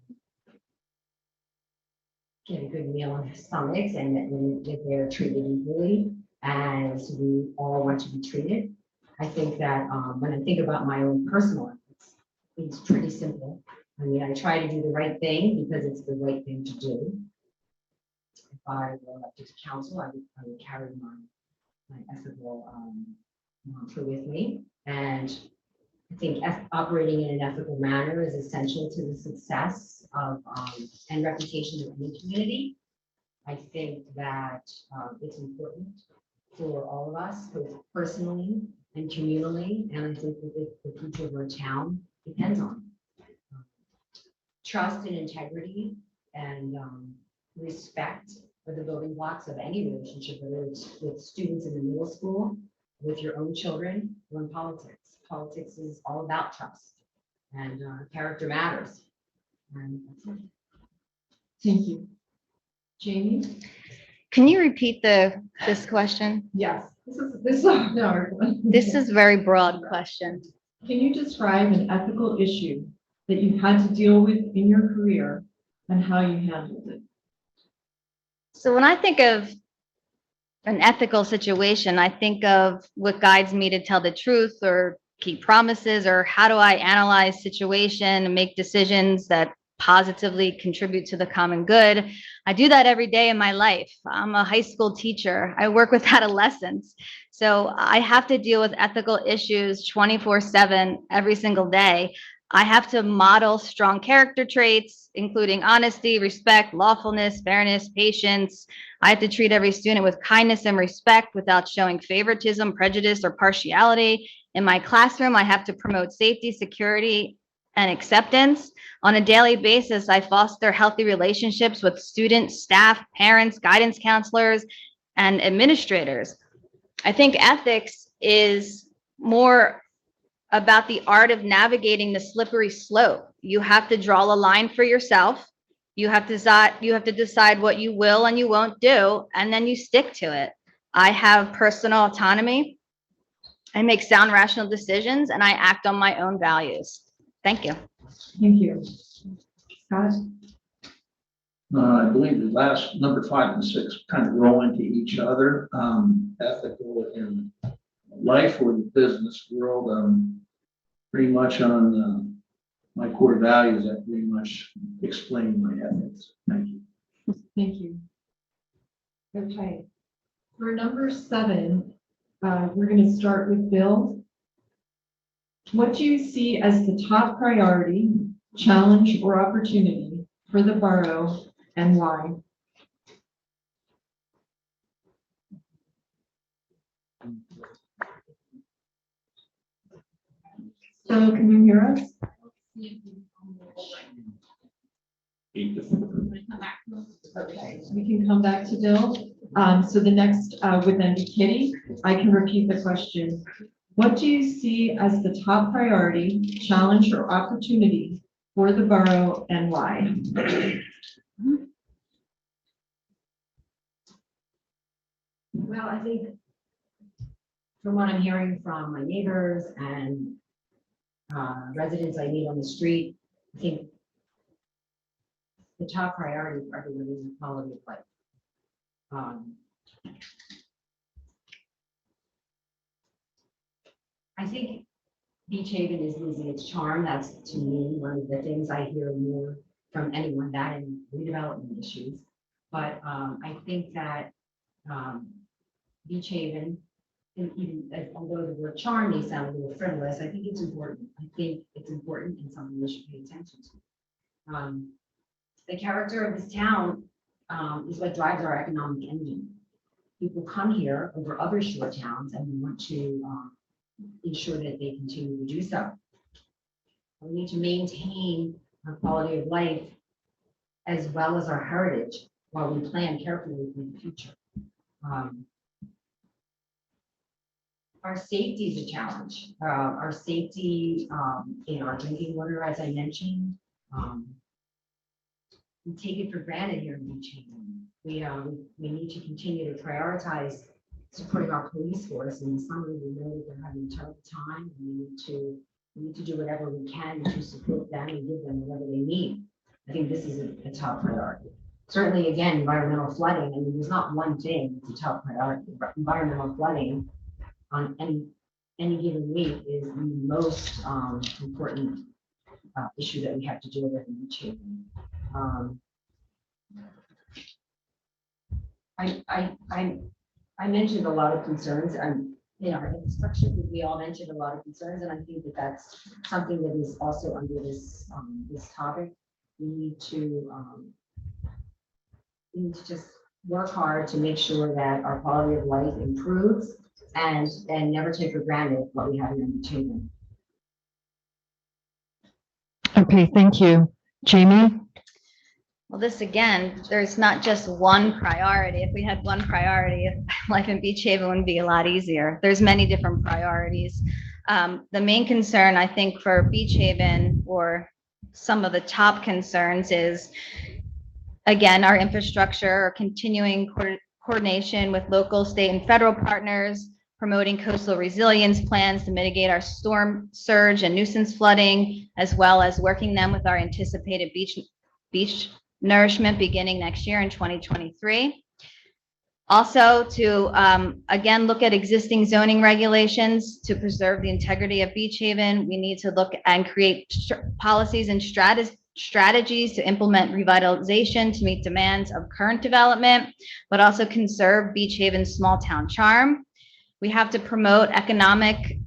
get a good meal on their stomachs and that they're treated equally as we all want to be treated. I think that when I think about my own personal ethics, it's pretty simple. I mean, I try to do the right thing because it's the right thing to do. If I were elected to council, I would carry my ethical mantra with me. And I think operating in an ethical manner is essential to the success of and reputation of any community. I think that it's important for all of us, both personally and communally, and I think that the future of our town depends on trust and integrity and respect are the building blocks of any relationship, whether it's with students in the middle school, with your own children, or in politics. Politics is all about trust and character matters. And that's it. Thank you. Jamie? Can you repeat this question? Yes, this is no, everyone. This is a very broad question. Can you describe an ethical issue that you've had to deal with in your career and how you handled it? So when I think of an ethical situation, I think of what guides me to tell the truth or keep promises, or how do I analyze situation and make decisions that positively contribute to the common good. I do that every day in my life. I'm a high school teacher. I work with adolescents. So I have to deal with ethical issues 24/7 every single day. I have to model strong character traits, including honesty, respect, lawfulness, fairness, patience. I have to treat every student with kindness and respect without showing favoritism, prejudice, or partiality. In my classroom, I have to promote safety, security, and acceptance. On a daily basis, I foster healthy relationships with students, staff, parents, guidance counselors, and administrators. I think ethics is more about the art of navigating the slippery slope. You have to draw a line for yourself. You have to decide what you will and you won't do, and then you stick to it. I have personal autonomy. I make sound, rational decisions, and I act on my own values. Thank you. Thank you. Scott? I believe the last number 5 and 6 kind of roll into each other. Ethical in life or the business world, pretty much on my core values that pretty much explain my ethics. Thank you. Thank you. Okay. For number 7, we're going to start with Bill. What do you see as the top priority, challenge, or opportunity for the borough and why? So can you hear us? 8 to 4. Okay, we can come back to Bill. So the next would then be Kitty. I can repeat the question. What do you see as the top priority, challenge, or opportunity for the borough and why? Well, I think from what I'm hearing from my neighbors and residents I meet on the street, I think the top priority for everyone is the quality of life. I think Beach Haven is losing its charm. That's, to me, one of the things I hear more from anyone, that and redevelopment issues. But I think that Beach Haven, and even although the word charm may sound a little frivolous, I think it's important. I think it's important and something we should pay attention to. The character of this town is what drives our economic engine. People come here over other shore towns and we want to ensure that they continue to do so. We need to maintain our quality of life as well as our heritage. while we plan carefully for the future. Our safety is a challenge. Our safety in our drinking water, as I mentioned, we take it for granted here in Beach Haven. We need to continue to prioritize supporting our police force. In the summer, we know that they're having a terrible time. And we need to do whatever we can to support them and give them whatever they need. I think this is a top priority. Certainly, again, environmental flooding. I mean, there's not one thing that's a top priority. Environmental flooding on any given week is the most important issue that we have to deal with in Beach Haven. I mentioned a lot of concerns in our infrastructure. We all mentioned a lot of concerns, and I think that that's something that is also under this this topic. We need to just work hard to make sure that our quality of life improves and never take for granted what we have in Beach Haven. Okay, thank you. Jamie? Well, this again, there's not just one priority. If we had one priority, life in Beach Haven would be a lot easier. There's many different priorities. The main concern, I think, for Beach Haven, or some of the top concerns, is, again, our infrastructure, continuing coordination with local, state, and federal partners, promoting coastal resilience plans to mitigate our storm surge and nuisance flooding, as well as working them with our anticipated beach nourishment beginning next year in 2023. Also to, again, look at existing zoning regulations to preserve the integrity of Beach Haven. We need to look and create policies and strategies to implement revitalization to meet demands of current development, but also conserve Beach Haven's small town charm. We have to promote economic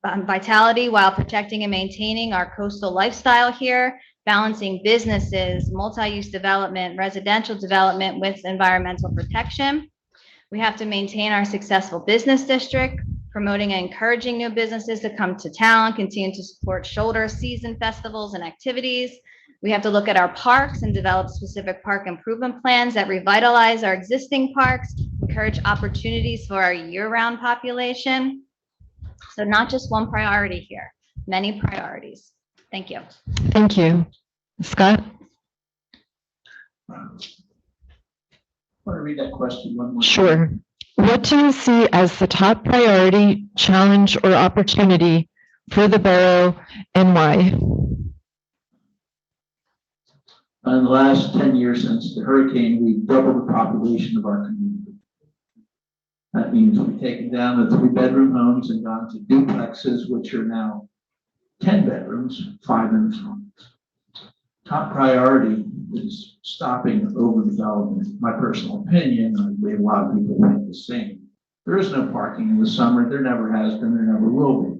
vitality while protecting and maintaining our coastal lifestyle here, balancing businesses, multi-use development, residential development with environmental protection. We have to maintain our successful business district, promoting and encouraging new businesses to come to town, continue to support shoulder season festivals and activities. We have to look at our parks and develop specific park improvement plans that revitalize our existing parks, encourage opportunities for our year-round population. So not just one priority here, many priorities. Thank you. Thank you. Scott? Want to read that question one more time? Sure. What do you see as the top priority, challenge, or opportunity for the borough, and why? In the last 10 years since the hurricane, we've doubled the population of our community. That means we've taken down the 3-bedroom homes and gone to duplexes, which are now 10 bedrooms, 5 in front. Top priority is stopping overdevelopment. My personal opinion, I believe a lot of people think the same. There is no parking in the summer. There never has been. There never will be.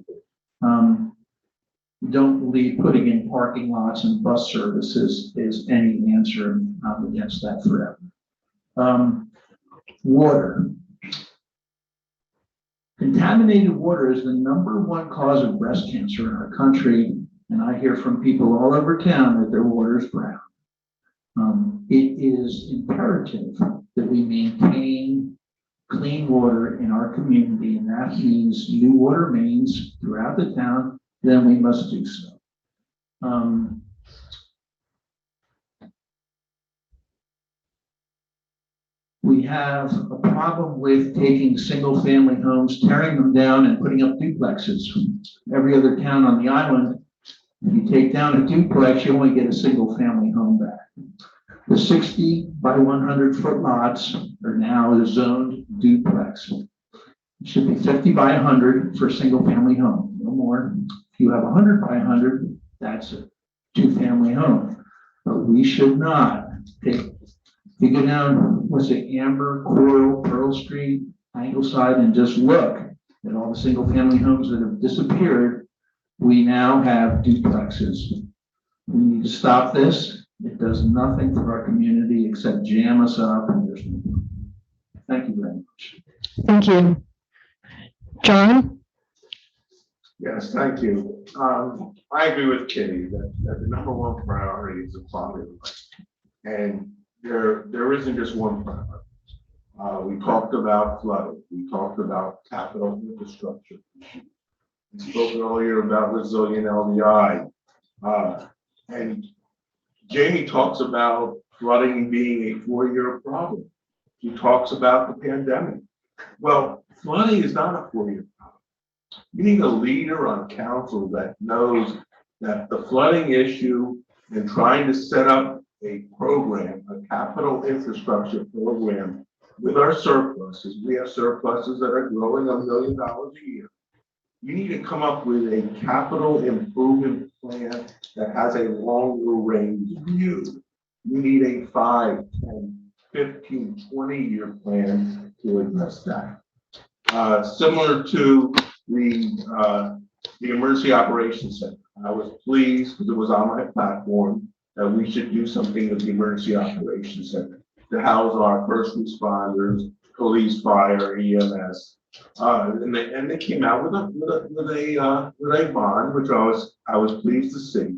Don't believe putting in parking lots and bus services is any answer. I'm against that forever. Water. Contaminated water is the #1 cause of breast cancer in our country, and I hear from people all over town that their water is brown. It is imperative that we maintain clean water in our community, and that means new water mains throughout the town. Then we must do so. We have a problem with taking single-family homes, tearing them down, and putting up duplexes. Every other town on the island, if you take down a duplex, you only get a single-family home back. The 60 by 100 foot lots are now zoned duplex. It should be 50 by 100 for a single-family home, no more. If you have 100 by 100, that's a 2-family home. But we should not take. If you go down, what's it, Amber, Coral, Pearl Street, Angleside, and just look at all the single-family homes that have disappeared, we now have duplexes. We need to stop this. It does nothing for our community except jam us up. And there's no point. Thank you very much. Thank you. John? Yes, thank you. I agree with Kitty that the #1 priority is the quality of life. And there isn't just one priority. We talked about flooding, we talked about capital infrastructure. We spoke earlier about resilient LDI. And Jamie talks about flooding being a 4-year problem. He talks about the pandemic. Well, flooding is not a 4-year problem. You need a leader on council that knows that the flooding issue and trying to set up a program, a capital infrastructure program with our surpluses. We have surpluses that are growing $1 million a year. You need to come up with a capital improvement plan that has a longer range view. You need a 5, 10, 15, 20-year plan to address that. Similar to the Emergency Operations Center. I was pleased because it was on my platform that we should do something with the Emergency Operations Center to house our first responders, police, fire, EMS. And they came out with a bond, which I was pleased to see.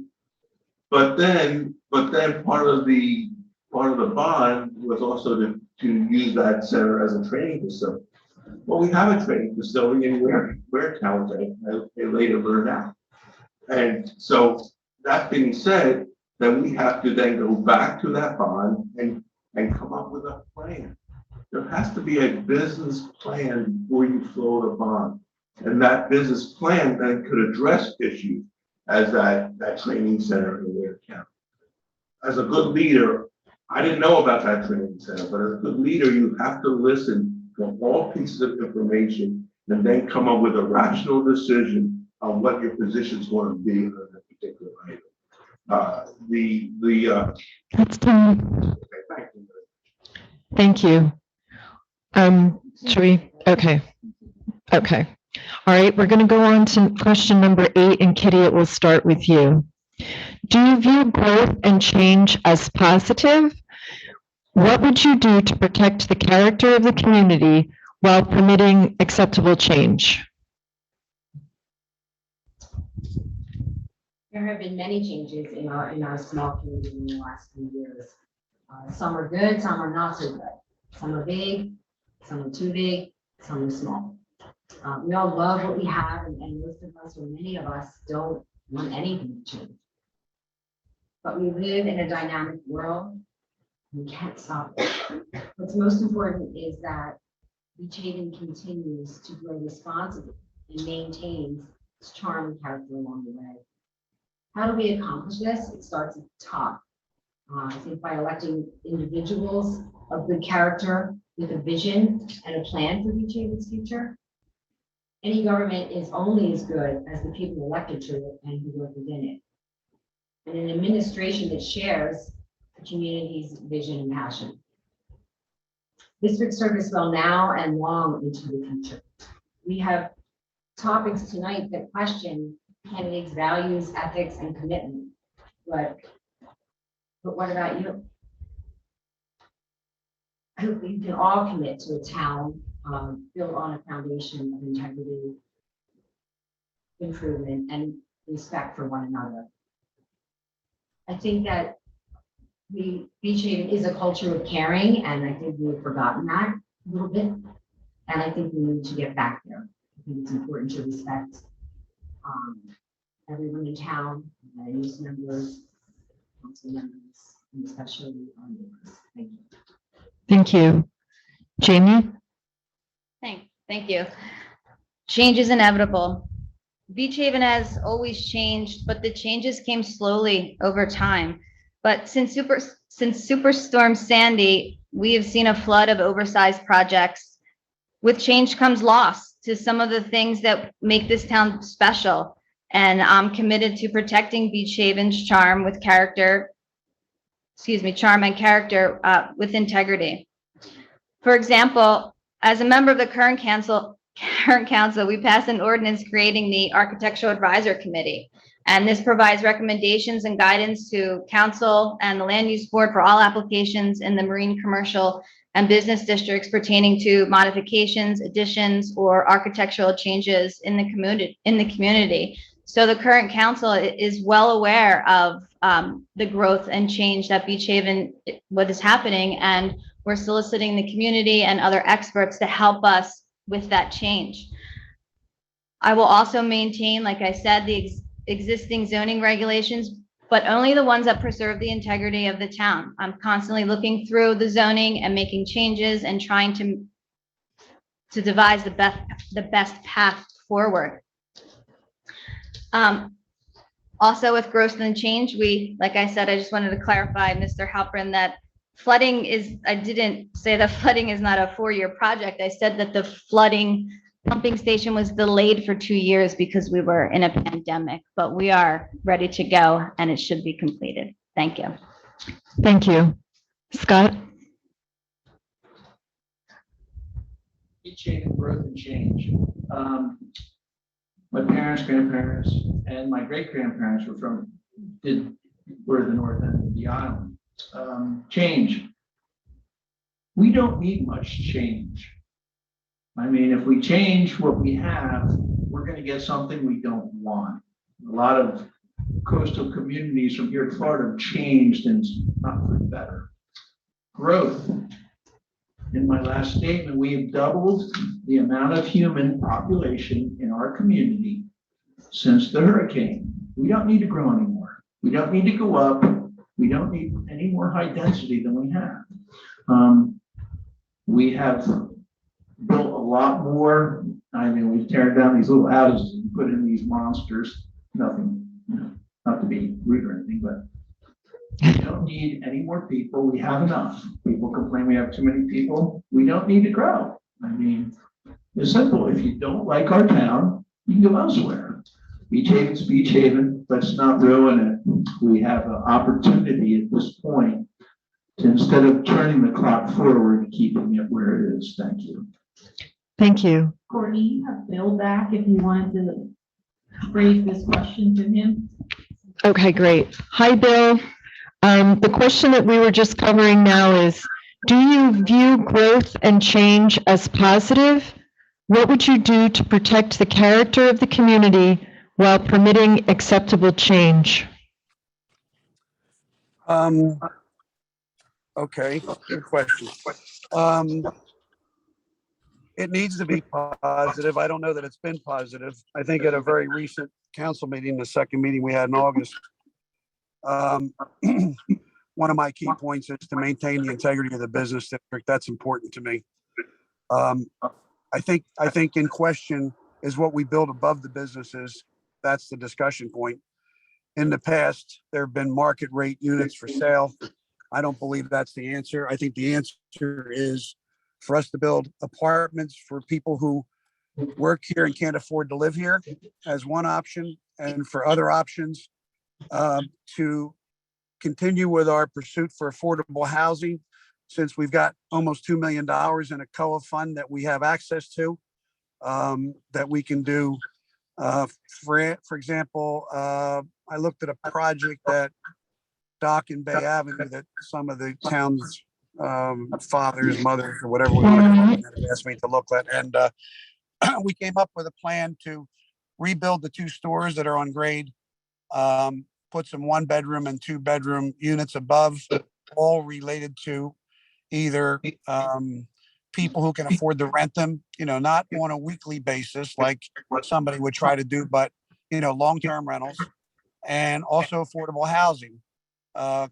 But then part of the bond was also to use that center as a training facility. Well, we have a training facility in Waretown, they later learned out. And so that being said, then we have to then go back to that bond and come up with a plan. There has to be a business plan before you float a bond. And that business plan then could address issues as that training center in Ware County. As a good leader, I didn't know about that training center, but as a good leader, you have to listen to all pieces of information and then come up with a rational decision on what your position is going to be on a particular item. That's done. Okay, Thank thank you. you. Should we? Okay. Okay. All right, we're going to go on to question number 8, and Kitty, it will start with you. Do you view growth and change as positive? What would you do to protect the character of the community while permitting acceptable change? There have been many changes in our small community in the last few years. Some are good, some are not so good. Some are big, some are too big, some are small. We all love what we have, and most of us, or many of us, don't want anything to change. But we live in a dynamic world. We can't stop it. What's most important is that Beach Haven continues to grow responsibly and maintains its charm and character along the way. How do we accomplish this? It starts at the top. I think by electing individuals of good character with a vision and a plan for Beach Haven's future. Any government is only as good as the people elected to it and who work within it. And an administration that shares the community's vision and passion. District service well now and long into the future. We have topics tonight that question candidates' values, ethics, and commitment. But what about you? I hope we can all commit to a town built on a foundation of integrity, improvement, and respect for one another. I think that Beach Haven is a culture of caring, and I think we've forgotten that a little bit. And I think we need to get back there. I think it's important to respect everyone in town, news members, council members, and especially our neighbors. Thank you. Thank you. Jamie? Thank you. Change is inevitable. Beach Haven has always changed, but the changes came slowly over time. But since Superstorm Sandy, we have seen a flood of oversized projects. With change comes loss to some of the things that make this town special. And I'm committed to protecting Beach Haven's charm with character, charm and character with integrity. For example, as a member of the current council, we passed an ordinance creating the Architectural Advisor Committee. And this provides recommendations and guidance to council and the Land Use Board for all applications in the marine, commercial, and business districts pertaining to modifications, additions, or architectural changes in the community So the current council is well aware of the growth and change that Beach Haven, what is happening, and we're soliciting the community and other experts to help us with that change. I will also maintain, like I said, the existing zoning regulations, but only the ones that preserve the integrity of the town. I'm constantly looking through the zoning and making changes and trying to devise the best path forward. Also with growth and change, like I said, I just wanted to clarify, Mr. Halpern, that flooding is, I didn't say that flooding is not a 4-year project. I said that the flooding pumping station was delayed for 2 years because we were in a pandemic, but we are ready to go and it should be completed. Thank you. Thank you. Scott? Beach Haven growth and change. My parents, grandparents, and my great-grandparents were the north end of the island. Change. We don't need much change. I mean, if we change what we have, we're going to get something we don't want. A lot of coastal communities from here to Florida have changed and it's not for the better. Growth. In my last statement, we have doubled the amount of human population in our community since the hurricane. We don't need to grow anymore. We don't need to go up. We don't need any more high density than we have. We have built a lot more. I mean, we've teared down these little houses and put in these monsters. Nothing, not to be rude or anything, but we don't need any more people. We have enough. People complain we have too many people. We don't need to grow. I mean, it's simple. If you don't like our town, you can go elsewhere. Beach Haven's Beach Haven. Let's not ruin it. We have an opportunity at this point to, instead of turning the clock forward, keeping it where it is. Thank you. Thank you. Courtney, you have Bill back if you wanted to raise this question to him. Okay, great. Hi, Bill. The question that we were just covering now is, do you view growth and change as positive? What would you do to protect the character of the community while permitting acceptable change? Okay, good question. It needs to be positive. I don't know that it's been positive. I think at a very recent council meeting, the second meeting we had in August, one of my key points is to maintain the integrity of the business district. That's important to me. I think in question is what we build above the businesses. That's the discussion point. In the past, there have been market rate units for sale. I don't believe that's the answer. I think the answer is for us to build apartments for people who work here and can't afford to live here as one option, and for other options to continue with our pursuit for affordable housing, since we've got almost $2 million in a COA fund that we have access to, that we can do. For example, I looked at a project that Dock and Bay Avenue that some of the town's fathers, mothers, or whatever we want to call them, have asked me to look at. And we came up with a plan to rebuild the 2 stores that are on grade, put some 1-bedroom and 2-bedroom units above, all related to either people who can afford to rent them, not on a weekly basis like somebody would try to do, but, long-term rentals, and also affordable housing.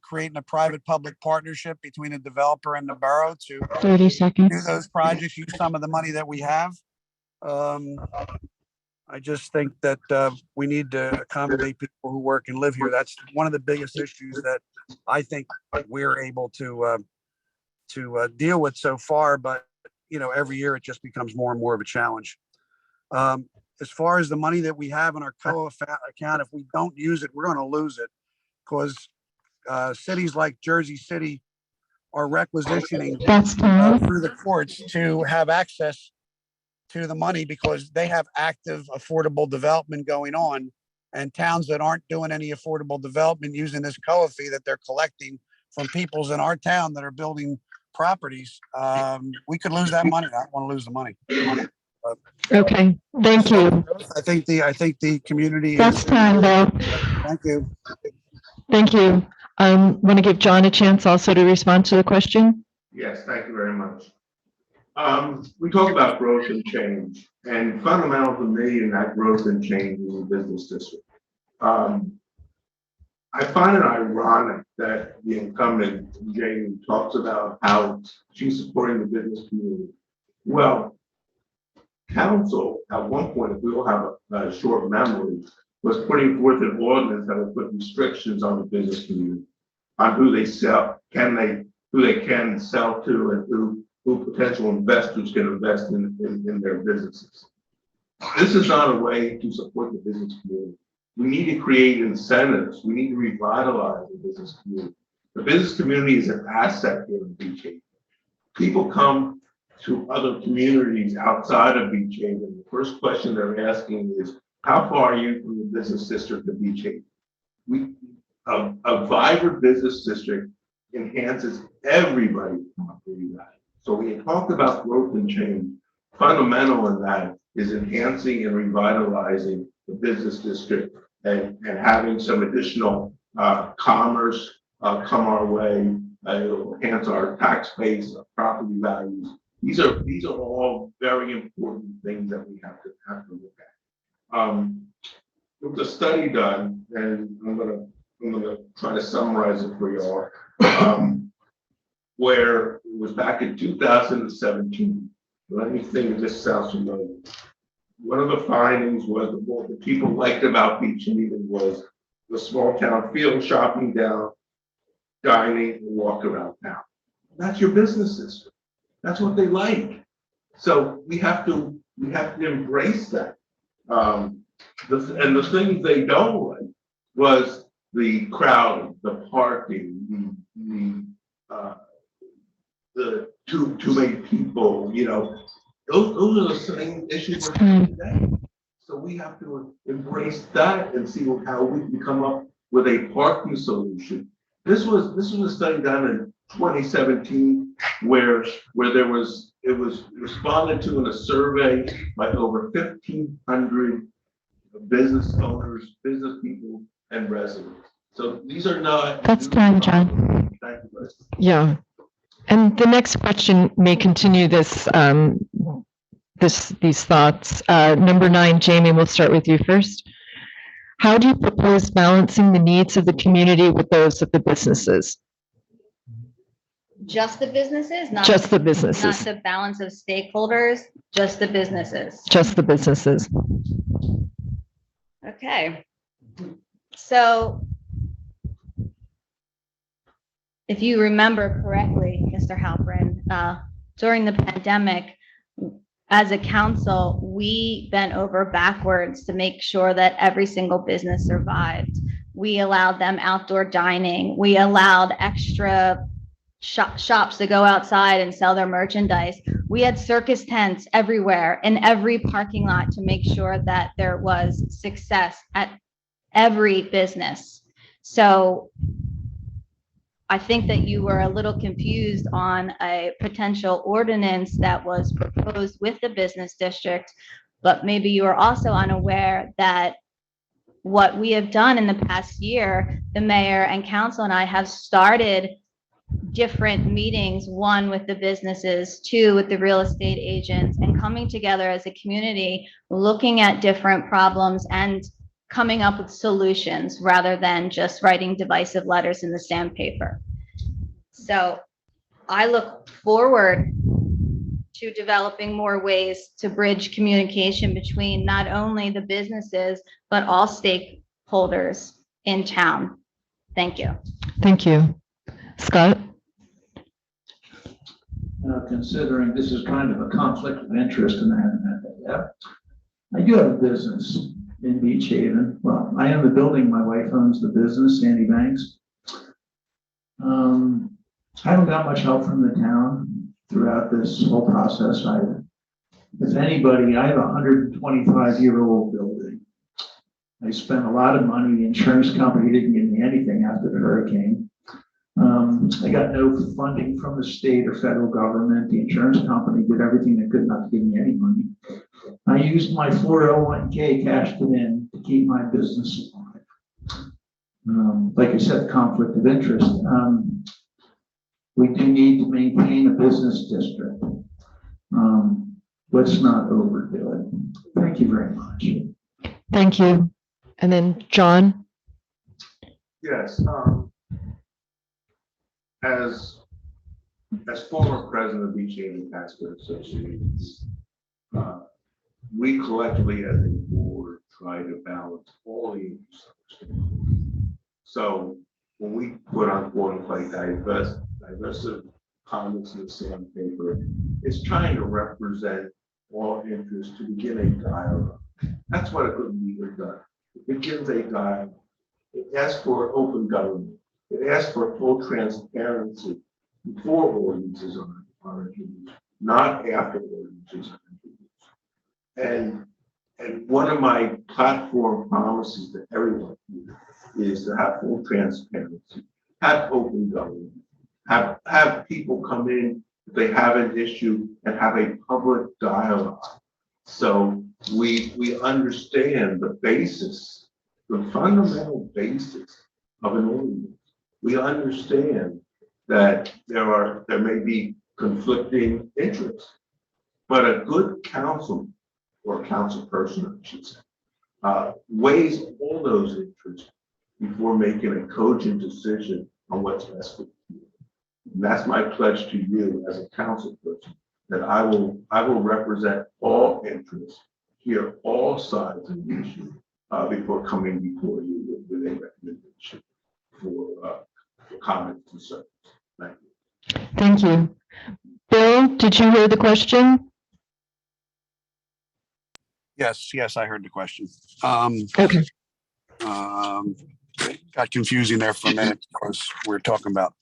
Creating a private-public partnership between the developer and the borough to 30 seconds. do those projects, use some of the money that we have. I just think that we need to accommodate people who work and live here. That's one of the biggest issues that I think we're able to deal with so far. But every year it just becomes more and more of a challenge. As far as the money that we have in our COA account, if we don't use it, we're going to lose it, because cities like Jersey City are requisitioning through the courts to have access to the money because they have active affordable development going on, and towns that aren't doing any affordable development using this COA fee that they're collecting from peoples in our town that are building properties, we could lose that money. I don't want to lose the money. Okay, thank you. I think the community That's is, time, though. thank you. Thank you. Want to give John a chance also to respond to the question? Yes, thank you very much. We talk about growth and change, and fundamental to me in that growth and change is the business district. I find it ironic that the incumbent, Jamie, talks about how she's supporting the business community. Well, council, at one point, if we all have a short memory, was putting forth an ordinance that would put restrictions on the business community, on who they sell, who they can sell to, and who potential investors can invest in their businesses. This is not a way to support the business community. We need to create incentives. We need to revitalize the business community. The business community is an asset here in Beach Haven. People come to other communities outside of Beach Haven. The first question they're asking is, how far are you from the business district of Beach Haven? A vibrant business district enhances everybody's property value. So when you talk about growth and change, fundamental in that is enhancing and revitalizing the business district and having some additional commerce come our way. It'll enhance our tax base, our property values. These are all very important things that we have to look at. There was a study done, and I'm gonna try to summarize it for y'all, where it was back in 2017. Let me think if this sounds familiar. One of the findings was what the people liked about Beach Haven was the small town feel, shopping down, dining, and walk around town. That's your businesses. That's what they like. So we have to embrace that. And the things they don't like was the crowd, the parking, the too many people, you know, those are the same issues we're having today. So we have to embrace that and see how we can come up with a parking solution. This was a study done in 2017 where it was responded to in a survey by over 1,500 business owners, business people, and residents. So these are not. That's time, John. Thank you, Liz. Yeah. And the next question may continue these thoughts. Number 9, Jamie, we'll start with you first. How do you propose balancing the needs of the community with those of the businesses? Just the businesses, not Just the not businesses, the balance of stakeholders, just the businesses. just the businesses. Okay. So if you remember correctly, Mr. Halpern, during the pandemic, as a council, we bent over backwards to make sure that every single business survived. We allowed them outdoor dining. We allowed extra shops to go outside and sell their merchandise. We had circus tents everywhere in every parking lot to make sure that there was success at every business. So I think that you were a little confused on a potential ordinance that was proposed with the business district, but maybe you are also unaware that what we have done in the past year, the mayor and council and I have started different meetings, one with the businesses, two with the real estate agents, and coming together as a community, looking at different problems and coming up with solutions rather than just writing divisive letters in the sandpaper. So I look forward to developing more ways to bridge communication between not only the businesses, but all stakeholders in town. Thank you. Thank you. Scott? Considering this is kind of a conflict of interest in that, I do have a business in Beach Haven. Well, I own the building. My wife owns the business, Sandy Banks. I haven't got much help from the town throughout this whole process. If anybody, I have a 125-year-old building. I spent a lot of money. The insurance company didn't give me anything after the hurricane. I got no funding from the state or federal government. The insurance company did everything they could not to give me any money. I used my 401k, cashed it in to keep my business alive. Like I said, conflict of interest. We do need to maintain a business district. Let's not overdo it. Thank you very much. Thank you. And then John? Yes, as former president of Beach Haven Taxpayer Association, we collectively as a board try to balance all the interests of the stakeholders. So when we put on board like divestive comments in the sandpaper, it's trying to represent all interests to begin a dialogue. That's what a good leader does. It begins a dialogue. It asks for open government. It asks for full transparency before ordinances are introduced, not after ordinances are introduced. And one of my platform promises to everyone here is to have full transparency, have open government, have people come in if they have an issue and have a public dialogue. So we understand the basis, the fundamental basis of an ordinance. We understand that there may be conflicting interests, but a good council or council person, I should say, weighs all those interests before making a cogent decision on what's best for you. And that's my pledge to you as a council person, that I will represent all interests, hear all sides of the issue before coming before you with a recommendation for comments and service. Thank you. Thank you. Bill, did you hear the question? Yes, I heard the question. Okay. Got confusing there for a minute because we're talking about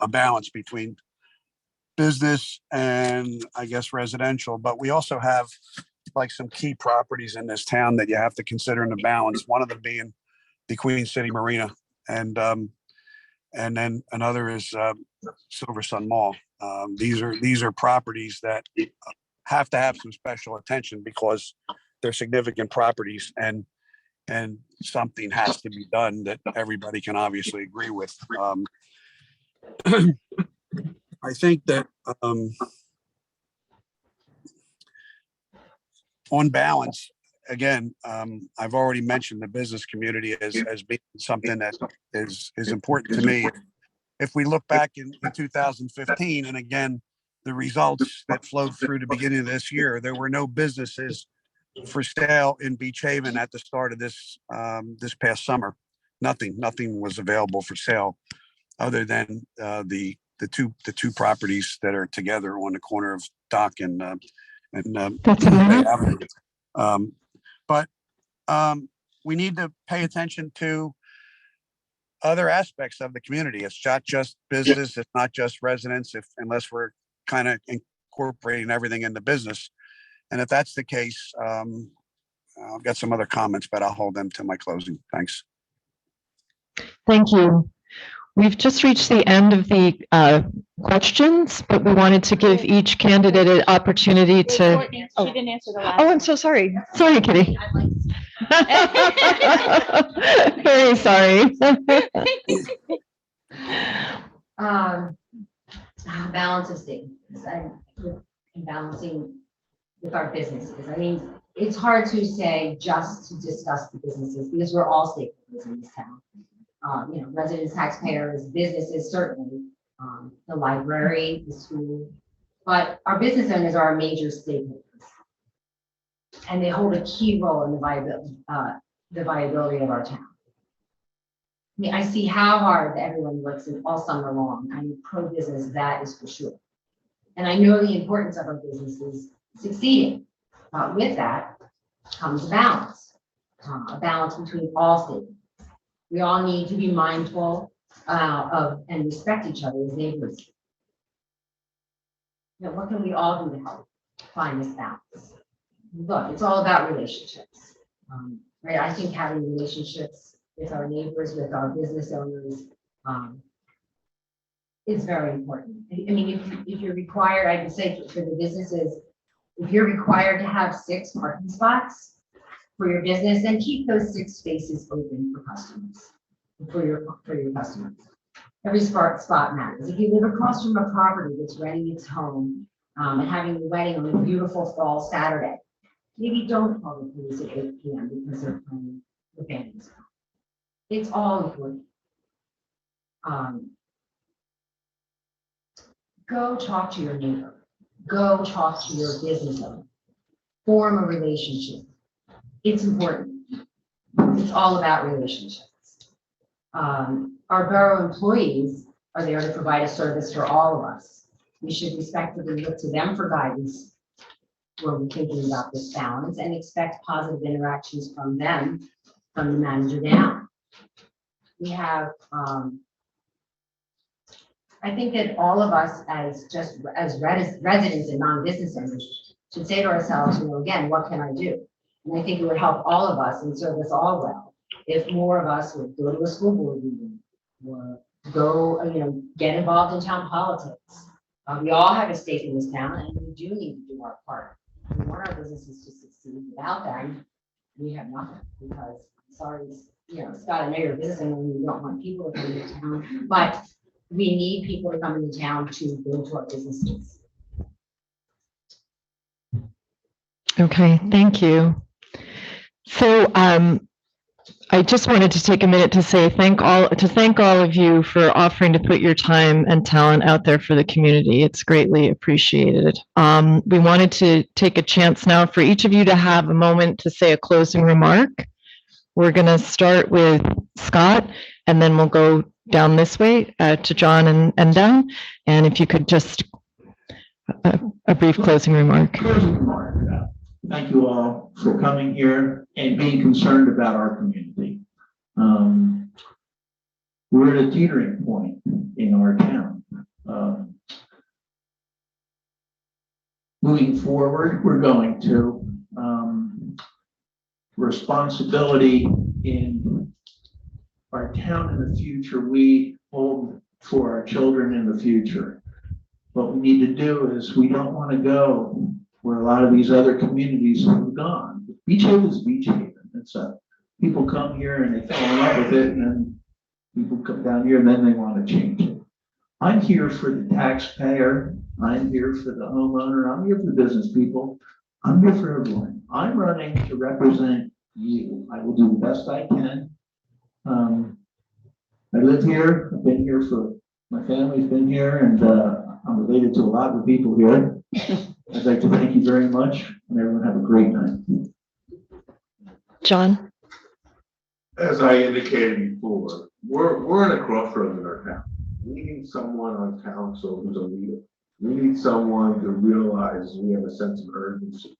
a balance between business and I guess residential, but we also have like some key properties in this town that you have to consider in the balance. One of them being the Queen City Marina, and then another is Silver Sun Mall. These are properties that have to have some special attention because they're significant properties, and something has to be done that everybody can obviously agree with. I think that on balance, again, I've already mentioned the business community as being something that is important to me. If we look back in 2015, and again, the results that flowed through the beginning of this year, there were no businesses for sale in Beach Haven at the start of this past summer. Nothing was available for sale other than the two properties that are together on the corner of Dock and That's Bay amazing. Avenue. But we need to pay attention to other aspects of the community. It's not just business. It's not just residents, unless we're kind of incorporating everything into business. And if that's the case, I've got some other comments, but I'll hold them to my closing. Thanks. Thank you. We've just reached the end of the questions, but we wanted to give each candidate an opportunity to. She didn't answer the last. Oh, I'm so sorry. Sorry, Kitty. Very sorry. Balance of statements and balancing with our businesses. I mean, it's hard to say just to discuss the businesses because we're all stakeholders in this town. Residents, taxpayers, businesses, certainly, the library, the school, but our business owners are our major stakeholders. And they hold a key role in the viability of our town. I mean, I see how hard everyone works all summer long. I'm pro-business, that is for sure. And I know the importance of our businesses succeeding. With that comes a balance between all stakeholders. We all need to be mindful of and respect each other as neighbors. What can we all do to help find this balance? Look, it's all about relationships, right? I think having relationships with our neighbors, with our business owners, is very important. I mean, if you're required, I would say for the businesses, If you're required to have 6 parking spots for your business, then keep those 6 spaces open for customers, for your customers. Every spot matters. If you live across from a property that's renting its home, and having a wedding on a beautiful fall Saturday, maybe don't call the police at 8 p.m. because they're playing the bands. It's all important. Go talk to your neighbor. Go talk to your business owner. Form a relationship. It's important. It's all about relationships. Our borough employees are there to provide a service for all of us. We should respectfully look to them for guidance when we're thinking about this balance and expect positive interactions from them, from the manager down. We have, I think that all of us as residents and non-business owners should say to ourselves, again, what can I do? And I think it would help all of us and serve us all well if more of us would go to a school board meeting or go, get involved in town politics. We all have a stake in this town and we do need to do our part. We want our businesses to succeed. Without them, we have nothing because, sorry, Scott, I know you're a business owner and you don't want people to come into town, but we need people to come into town to go to our businesses. Okay, thank you. So I just wanted to take a minute to say thank all of you for offering to put your time and talent out there for the community. It's greatly appreciated. We wanted to take a chance now for each of you to have a moment to say a closing remark. We're going to start with Scott, and then we'll go down this way to John and down. And if you could just a brief closing remark. Thank you all for coming here and being concerned about our community. We're at a teetering point in our town. Moving forward, we're going to responsibility in our town in the future, we hold for our children in the future. What we need to do is we don't want to go where a lot of these other communities have gone. Beach Haven is Beach Haven. It's people come here and they fall in love with it, and then people come down here and then they want to change it. I'm here for the taxpayer. I'm here for the homeowner. I'm here for the business people. I'm here for everyone. I'm running to represent you. I will do the best I can. I live here. I've been here for, my family's been here, and I'm related to a lot of the people here. I'd like to thank you very much, and everyone have a great night. John? As I indicated before, we're at a crossroads in our town. We need someone on council who's a leader. We need someone to realize we have a sense of urgency.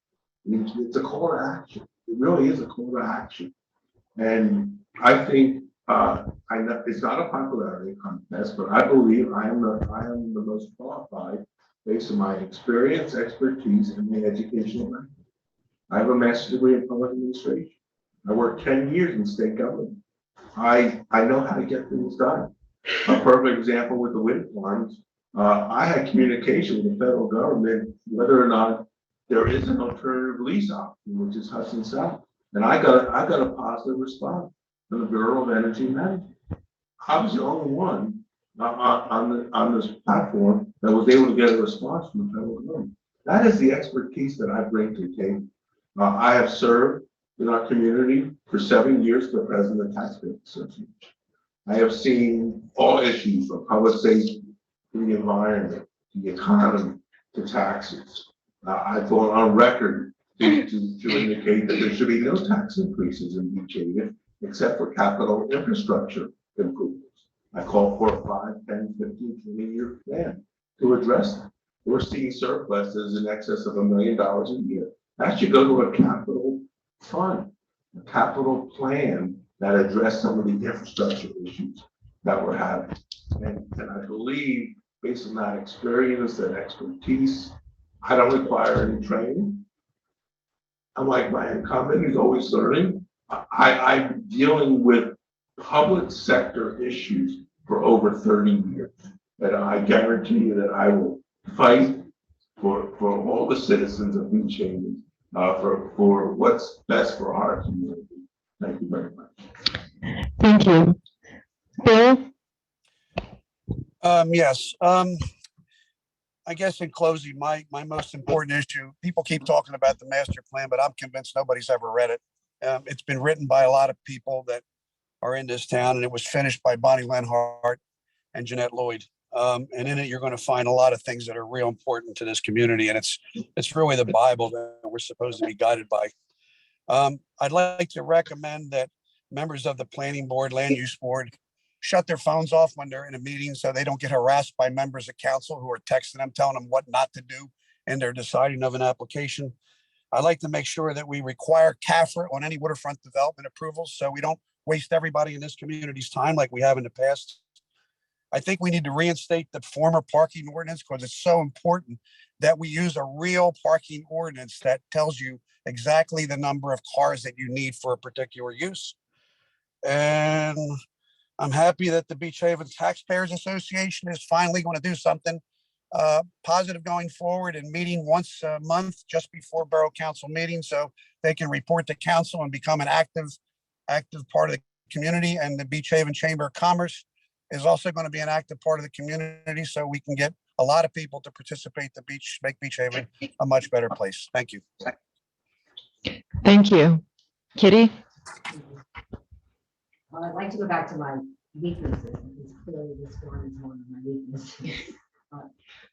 It's a call to action. It really is a call to action. And I think I know it's not a popularity contest, but I believe I am the most qualified based on my experience, expertise, and my educational background. I have a master's degree in public administration. I worked 10 years in state government. I know how to get things done. A perfect example with the wind farms. I had communication with the federal government whether or not there is an alternative lease option, which is Hudson South, and I got a positive response from the Bureau of Energy Management. I was the only one on this platform that was able to get a response from the federal government. That is the expertise that I bring to the table. I have served in our community for 7 years as the president of the Taxpayers Association. I have seen all issues from public safety to the environment, to the economy, to taxes. I've gone on record to indicate that there should be no tax increases in Beach Haven except for capital infrastructure improvements. I call for a 5, 10, 15, 20-year plan to address that. We're seeing surpluses in excess of $1 million a year. That should go to a capital fund, a capital plan that address some of the infrastructure issues that we're having. And I believe, based on that experience and expertise, I don't require any training. Unlike my incumbent, who's always learning, I'm dealing with public sector issues for over 30 years. And I guarantee you that I will fight for all the citizens of Beach Haven, for what's best for our community. Thank you very much. Thank you. Bill? Yes, I guess in closing, my most important issue, people keep talking about the master plan, but I'm convinced nobody's ever read it. It's been written by a lot of people that are in this town, and it was finished by Bonnie Lenhart and Jeanette Lloyd. And in it, you're going to find a lot of things that are real important to this community, and it's really the Bible that we're supposed to be guided by. I'd like to recommend that members of the planning board, land use board, shut their phones off when they're in a meeting so they don't get harassed by members of council who are texting them, telling them what not to do, and they're deciding of an application. I'd like to make sure that we require CAFRA on any waterfront development approvals so we don't waste everybody in this community's time like we have in the past. I think we need to reinstate the former parking ordinance because it's so important that we use a real parking ordinance that tells you exactly the number of cars that you need for a particular use. And I'm happy that the Beach Haven Taxpayers Association is finally going to do something positive going forward and meeting once a month just before Borough Council meetings so they can report to council and become an active part of the community. And the Beach Haven Chamber of Commerce is also going to be an active part of the community so we can get a lot of people to participate to make Beach Haven a much better place. Thank you. Thank you. Kitty? I'd like to go back to my weaknesses, because clearly this one is one of my weaknesses.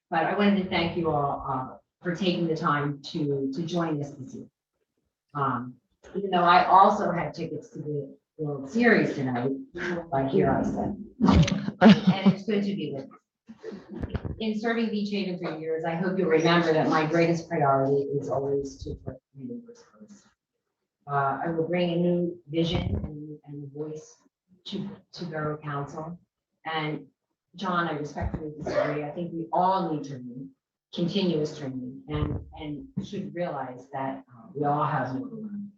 But I wanted to thank you all for taking the time to join us this evening. Even though I also had tickets to the World Series tonight, like here I said. And it's good to be with you. In serving Beach Haven for years, I hope you'll remember that my greatest priority is always to put your neighbors first. I will bring a new vision and a voice to Borough Council. And John, I respectfully disagree. I think we all need training, continuous training, and should realize that we all have more to learn.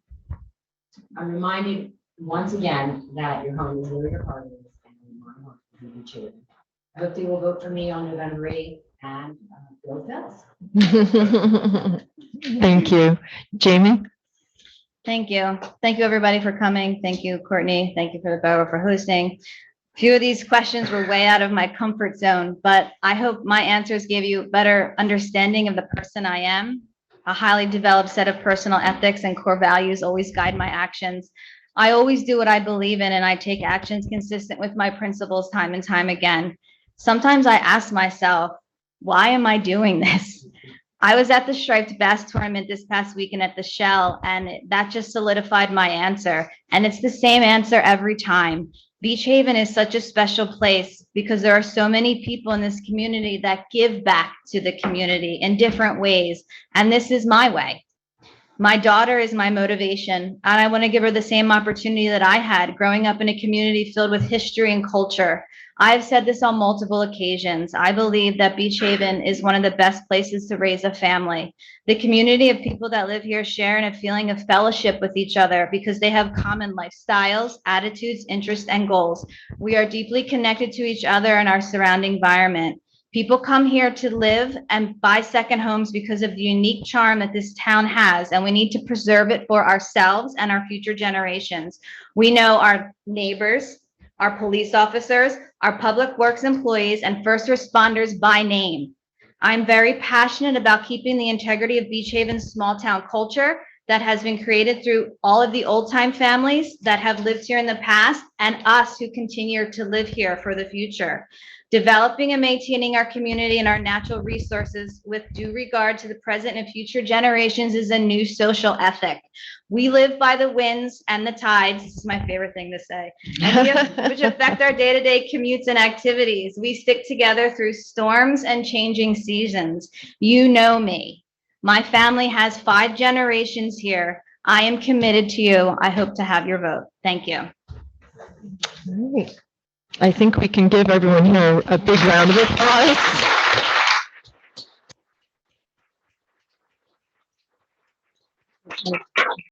I'm reminded once again that your home is where your heart is, and my heart is Beach Haven. I hope they will vote for me on November 8th and go Phils. Thank you. Jamie? Thank you. Thank you, everybody, for coming. Thank you, Courtney. Thank you for the borough for hosting. A few of these questions were way out of my comfort zone, but I hope my answers gave you a better understanding of the person I am. A highly developed set of personal ethics and core values always guide my actions. I always do what I believe in, and I take actions consistent with my principles time and time again. Sometimes I ask myself, why am I doing this? I was at the Striped Bass tournament this past weekend at the Shell, and that just solidified my answer. And it's the same answer every time. Beach Haven is such a special place because there are so many people in this community that give back to the community in different ways. And this is my way. My daughter is my motivation, and I want to give her the same opportunity that I had growing up in a community filled with history and culture. I've said this on multiple occasions. I believe that Beach Haven is one of the best places to raise a family. The community of people that live here share in a feeling of fellowship with each other because they have common lifestyles, attitudes, interests, and goals. We are deeply connected to each other and our surrounding environment. People come here to live and buy second homes because of the unique charm that this town has, and we need to preserve it for ourselves and our future generations. We know our neighbors, our police officers, our public works employees, and first responders by name. I'm very passionate about keeping the integrity of Beach Haven's small town culture that has been created through all of the old time families that have lived here in the past and us who continue to live here for the future. Developing and maintaining our community and our natural resources with due regard to the present and future generations is a new social ethic. We live by the winds and the tides. This is my favorite thing to say, which affect our day-to-day commutes and activities. We stick together through storms and changing seasons. You know me. My family has 5 generations here. I am committed to you. I hope to have your vote. Thank you. All right. I think we can give everyone here a big round of applause.